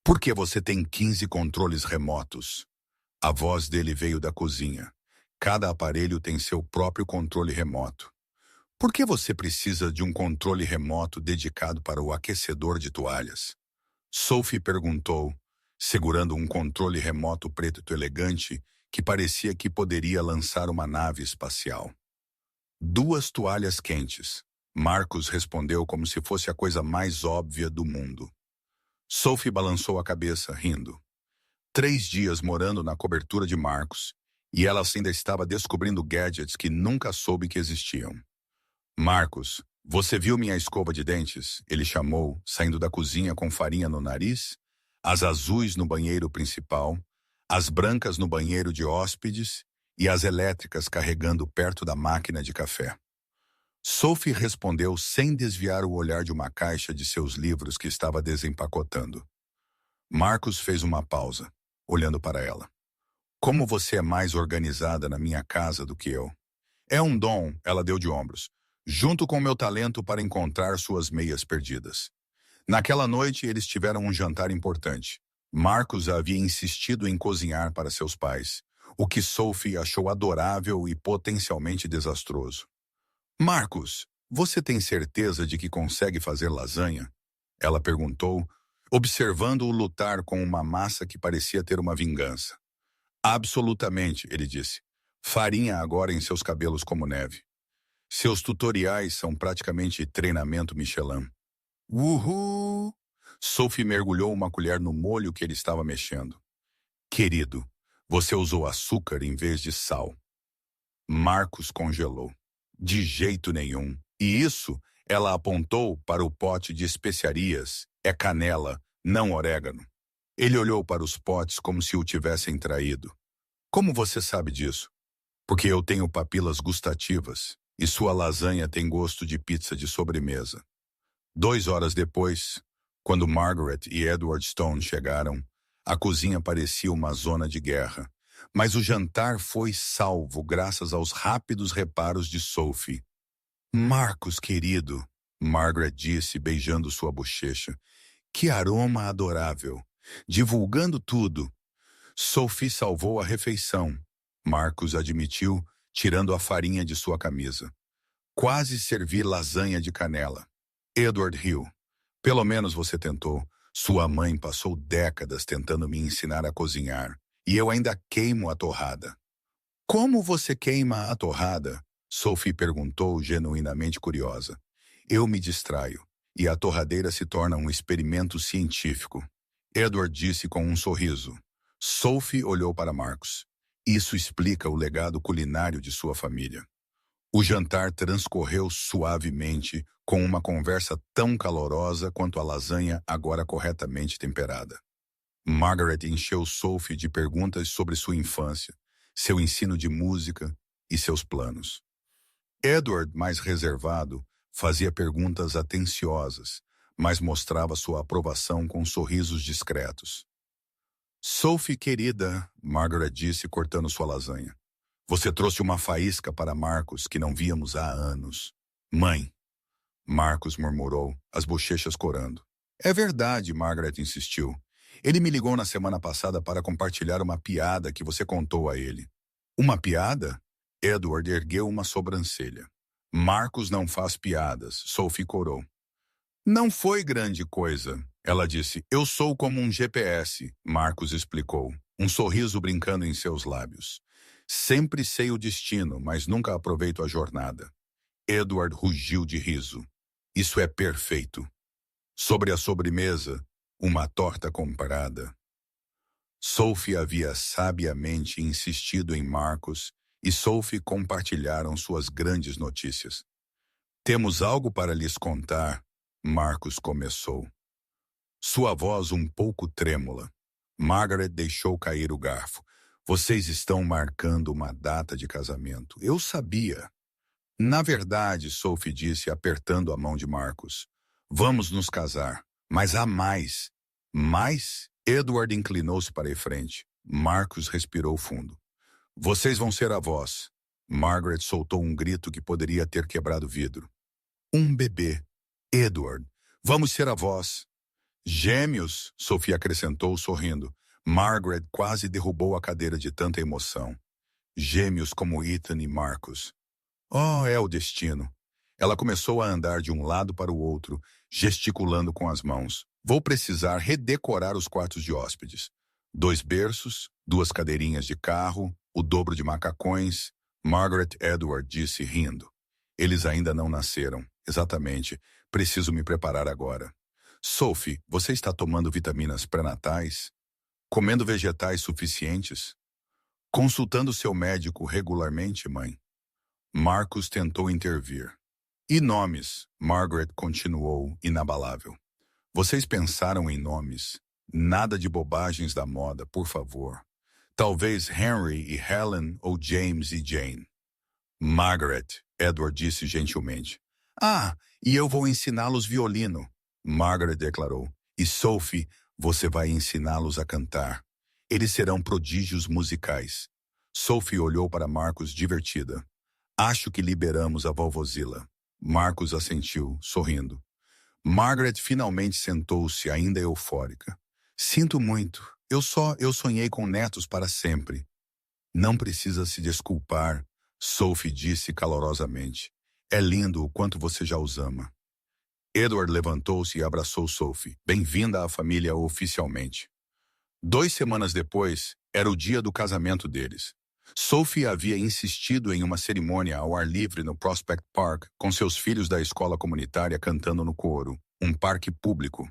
por que você tem 15 controles remotos? A voz dele veio da cozinha. Cada aparelho tem seu próprio controle remoto. Por que você precisa de um controle remoto dedicado para o aquecedor de toalhas? Sophie perguntou, segurando um controle remoto preto elegante que parecia que poderia lançar uma nave espacial. 2 toalhas quentes. Marcos respondeu como se fosse a coisa mais óbvia do mundo. Sophie balançou a cabeça, rindo. 3 dias morando na cobertura de Marcos, e ela ainda estava descobrindo gadgets que nunca soube que existiam. Marcos, você viu minha escova de dentes? Ele chamou, saindo da cozinha com farinha no nariz, as azuis no banheiro principal, as brancas no banheiro de hóspedes e as elétricas carregando perto da máquina de café. Sophie respondeu sem desviar o olhar de uma caixa de seus livros que estava desempacotando. Marcos fez uma pausa, olhando para ela. Como você é mais organizada na minha casa do que eu? É um dom, ela deu de ombros, junto com meu talento para encontrar suas meias perdidas. Naquela noite, eles tiveram um jantar importante. Marcos havia insistido em cozinhar para seus pais, o que Sophie achou adorável e potencialmente desastroso. Marcos, você tem certeza de que consegue fazer lasanha? Ela perguntou, observando-o lutar com uma massa que parecia ter uma vingança. Absolutamente, ele disse. Farinha agora em seus cabelos como neve. Seus tutoriais são praticamente treinamento Michelin. Uhul! Sophie mergulhou uma colher no molho que ele estava mexendo. Querido, você usou açúcar em vez de sal. Marcos congelou. De jeito nenhum. E isso, ela apontou para o pote de especiarias. É canela, não orégano. Ele olhou para os potes como se o tivessem traído. Como você sabe disso? Porque eu tenho papilas gustativas e sua lasanha tem gosto de pizza de sobremesa. 2 horas depois, quando Margaret e Edward Stone chegaram, a cozinha parecia uma zona de guerra. Mas o jantar foi salvo graças aos rápidos reparos de Sophie. Marcos, querido, Margaret disse, beijando sua bochecha. Que aroma adorável! Divulgando tudo. Sophie salvou a refeição, Marcos admitiu, tirando a farinha de sua camisa. Quase servi lasanha de canela. Edward riu. Pelo menos você tentou. Sua mãe passou décadas tentando me ensinar a cozinhar. E eu ainda queimo a torrada. Como você queima a torrada? Sophie perguntou, genuinamente curiosa. Eu me distraio, e a torradeira se torna um experimento científico. Edward disse com um sorriso. Sophie olhou para Marcos. Isso explica o legado culinário de sua família. O jantar transcorreu suavemente, com uma conversa tão calorosa quanto a lasanha agora corretamente temperada. Margaret encheu Sophie de perguntas sobre sua infância, seu ensino de música e seus planos. Edward, mais reservado, fazia perguntas atenciosas, mas mostrava sua aprovação com sorrisos discretos. Sophie, querida, Margaret disse, cortando sua lasanha. Você trouxe uma faísca para Marcos que não víamos há anos. Mãe, Marcos murmurou, as bochechas corando. É verdade, Margaret insistiu. Ele me ligou na semana passada para compartilhar uma piada que você contou a ele. Uma piada? Edward ergueu uma sobrancelha. Marcos não faz piadas, Sophie corou. Não foi grande coisa, ela disse. Eu sou como um GPS, Marcos explicou, um sorriso brincando em seus lábios. Sempre sei o destino, mas nunca aproveito a jornada. Edward rugiu de riso. Isso é perfeito. Sobre a sobremesa, uma torta comprada. Sophie havia sabiamente insistido em Marcus e Sophie compartilharam suas grandes notícias. Temos algo para lhes contar, Marcus começou. Sua voz um pouco trêmula. Margaret deixou cair o garfo. Vocês estão marcando uma data de casamento. Eu sabia. Na verdade, Sophie disse, apertando a mão de Marcus. Vamos nos casar. Mas há mais. Mais? Edward inclinou-se para a frente. Marcus respirou fundo. Vocês vão ser avós. Margaret soltou um grito que poderia ter quebrado vidro. Um bebê. Edward. Vamos ser avós. Gêmeos, Sophie acrescentou, sorrindo. Margaret quase derrubou a cadeira de tanta emoção. Gêmeos como Ethan e Marcus. Oh, é o destino. Ela começou a andar de um lado para o outro, gesticulando com as mãos. Vou precisar redecorar os quartos de hóspedes. 2 berços, 2 cadeirinhas de carro, o dobro de macacões. Margaret Edward disse, rindo. Eles ainda não nasceram. Exatamente. Preciso me preparar agora. Sophie, você está tomando vitaminas pré-natais? Comendo vegetais suficientes? Consultando seu médico regularmente, mãe? Marcus tentou intervir. E nomes? Margaret continuou inabalável. Vocês pensaram em nomes? Nada de bobagens da moda, por favor. Talvez Henry e Helen ou James e Jane. Margaret, Edward disse gentilmente. Ah, e eu vou ensiná-los violino, Margaret declarou. E Sophie, você vai ensiná-los a cantar. Eles serão prodígios musicais. Sophie olhou para Marcus divertida. Acho que liberamos a vovozila. Marcus assentiu, sorrindo. Margaret finalmente sentou-se, ainda eufórica. Sinto muito. Eu sonhei com netos para sempre. Não precisa se desculpar, Sophie disse calorosamente. É lindo o quanto você já os ama. Edward levantou-se e abraçou Sophie. Bem-vinda à família oficialmente. 2 semanas depois, era o dia do casamento deles. Sophie havia insistido em uma cerimônia ao ar livre no Prospect Park, com seus filhos da escola comunitária cantando no coro, um parque público.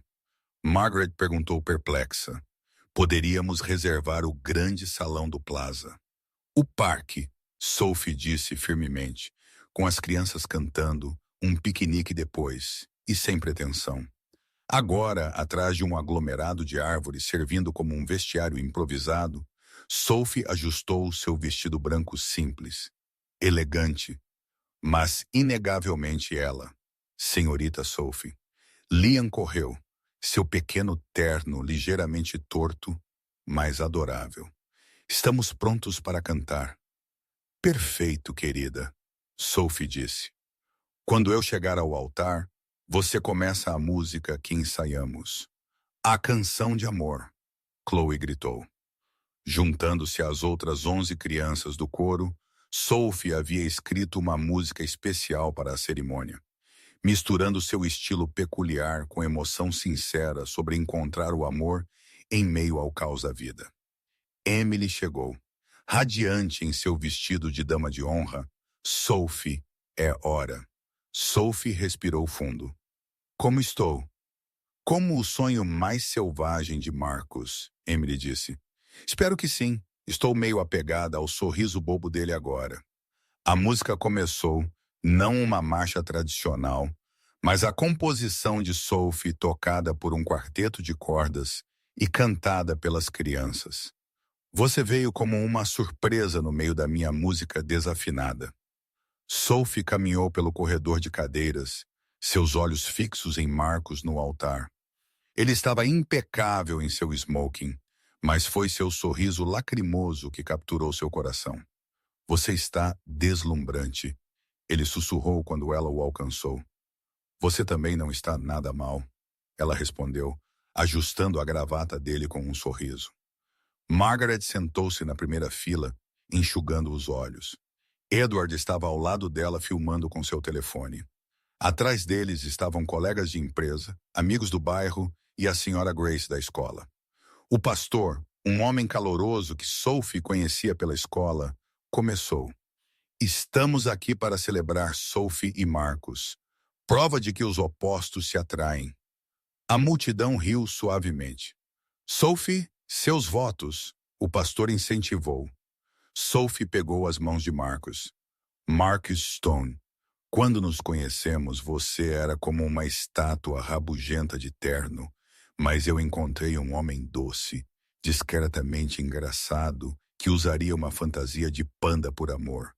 Margaret perguntou perplexa. Poderíamos reservar o grande salão do Plaza. O parque, Sophie disse firmemente, com as crianças cantando, um piquenique depois, e sem pretensão. Agora, atrás de um aglomerado de árvores servindo como um vestiário improvisado, Sophie ajustou seu vestido branco simples, elegante, mas inegavelmente ela, senhorita Sophie. Liam correu, seu pequeno terno ligeiramente torto, mas adorável. Estamos prontos para cantar. Perfeito, querida, Sophie disse. Quando eu chegar ao altar, você começa a música que ensaiamos. A canção de amor, Chloe gritou. Juntando-se às outras 11 crianças do coro, Sophie havia escrito uma música especial para a cerimônia, misturando seu estilo peculiar com emoção sincera sobre encontrar o amor em meio ao caos da vida. Emily chegou, radiante em seu vestido de dama de honra. Sophie, é hora. Sophie respirou fundo. Como estou? Como o sonho mais selvagem de Marcus, Emily disse. Espero que sim. Estou meio apegada ao sorriso bobo dele agora. A música começou, não uma marcha tradicional, mas a composição de Sophie tocada por um quarteto de cordas e cantada pelas crianças. Você veio como uma surpresa no meio da minha música desafinada. Sophie caminhou pelo corredor de cadeiras, seus olhos fixos em Marcus no altar. Ele estava impecável em seu smoking, mas foi seu sorriso lacrimoso que capturou seu coração. Você está deslumbrante, ele sussurrou quando ela o alcançou. Você também não está nada mal, ela respondeu, ajustando a gravata dele com um sorriso. Margaret sentou-se na primeira fila, enxugando os olhos. Edward estava ao lado dela filmando com seu telefone. Atrás deles estavam colegas de empresa, amigos do bairro e a senhora Grace da escola. O pastor, um homem caloroso que Sophie conhecia pela escola, começou. Estamos aqui para celebrar Sophie e Marcos, prova de que os opostos se atraem. A multidão riu suavemente. Sophie, seus votos, o pastor incentivou. Sophie pegou as mãos de Marcus. Marcus Stone, quando nos conhecemos, você era como uma estátua rabugenta de terno, mas eu encontrei um homem doce, discretamente engraçado, que usaria uma fantasia de panda por amor.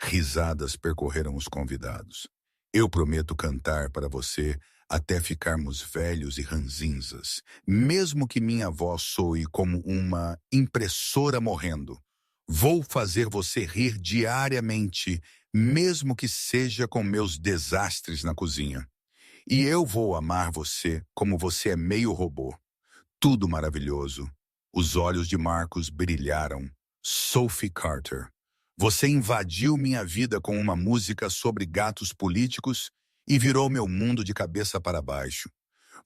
Risadas percorreram os convidados. Eu prometo cantar para você até ficarmos velhos e ranzinzas, mesmo que minha voz soe como uma impressora morrendo. Vou fazer você rir diariamente, mesmo que seja com meus desastres na cozinha. E eu vou amar você como você é meio robô. Tudo maravilhoso. Os olhos de Marcos brilharam. Sophie Carter. Você invadiu minha vida com uma música sobre gatos políticos e virou meu mundo de cabeça para baixo.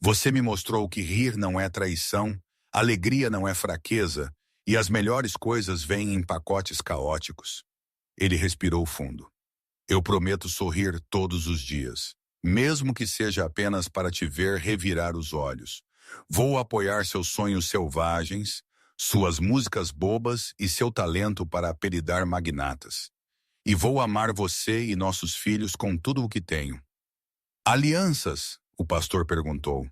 Você me mostrou que rir não é traição, alegria não é fraqueza, e as melhores coisas vêm em pacotes caóticos. Ele respirou fundo. Eu prometo sorrir todos os dias, mesmo que seja apenas para te ver revirar os olhos. Vou apoiar seus sonhos selvagens, suas músicas bobas e seu talento para apelidar magnatas. E vou amar você e nossos filhos com tudo o que tenho. Alianças? O pastor perguntou.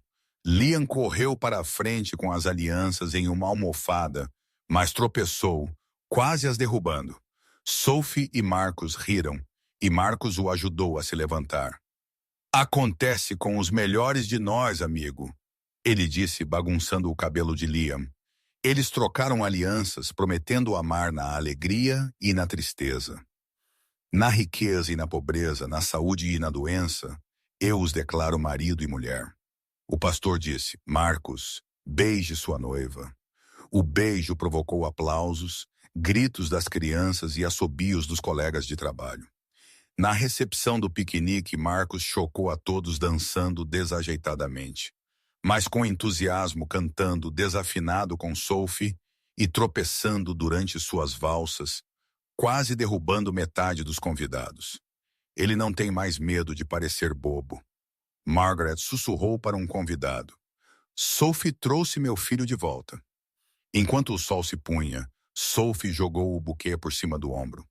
Liam correu para a frente com as alianças em uma almofada, mas tropeçou, quase as derrubando. Sophie e Marcos riram, e Marcos o ajudou a se levantar. Acontece com os melhores de nós, amigo, ele disse, bagunçando o cabelo de Liam. Eles trocaram alianças, prometendo amar na alegria e na tristeza. Na riqueza e na pobreza, na saúde e na doença, eu os declaro marido e mulher. O pastor disse, Marcos, beije sua noiva. O beijo provocou aplausos, gritos das crianças e assobios dos colegas de trabalho. Na recepção do piquenique, Marcos chocou a todos dançando desajeitadamente, mas com entusiasmo cantando desafinado com Sophie e tropeçando durante suas valsas, quase derrubando metade dos convidados. Ele não tem mais medo de parecer bobo. Margaret sussurrou para um convidado. Sophie trouxe meu filho de volta. Enquanto o sol se punha, Sophie jogou o buquê por cima do ombro.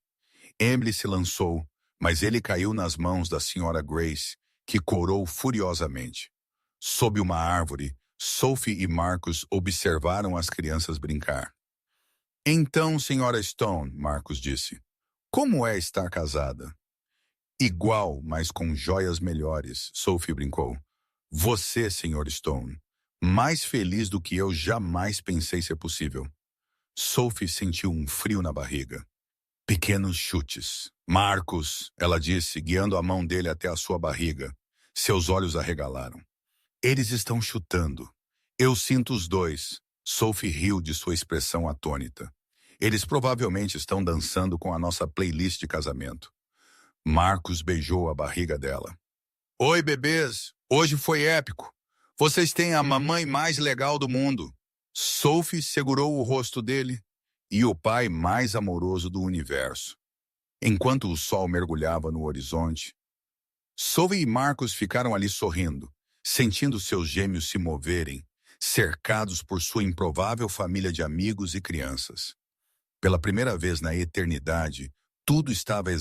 Emily se lançou, mas ele caiu nas mãos da senhora Grace, que corou furiosamente. Sob uma árvore, Sophie e Marcos observaram as crianças brincar. Então, senhora Stone, Marcos disse, como é estar casada? Igual, mas com joias melhores, Sophie brincou. Você, senhor Stone, mais feliz do que eu jamais pensei ser possível. Sophie sentiu um frio na barriga. Pequenos chutes. Marcos, ela disse, guiando a mão dele até a sua barriga. Seus olhos arregalaram. Eles estão chutando. Eu sinto os dois. Sophie riu de sua expressão atônita. Eles provavelmente estão dançando com a nossa playlist de casamento. Marcos beijou a barriga dela. Oi, bebês. Hoje foi épico. Vocês têm a mamãe mais legal do mundo. Sophie segurou o rosto dele e o pai mais amoroso do universo. Enquanto o sol mergulhava no horizonte, Sophie e Marcos ficaram ali sorrindo, sentindo seus gêmeos se moverem, cercados por sua improvável família de amigos e crianças. Pela primeira vez na eternidade, tudo estava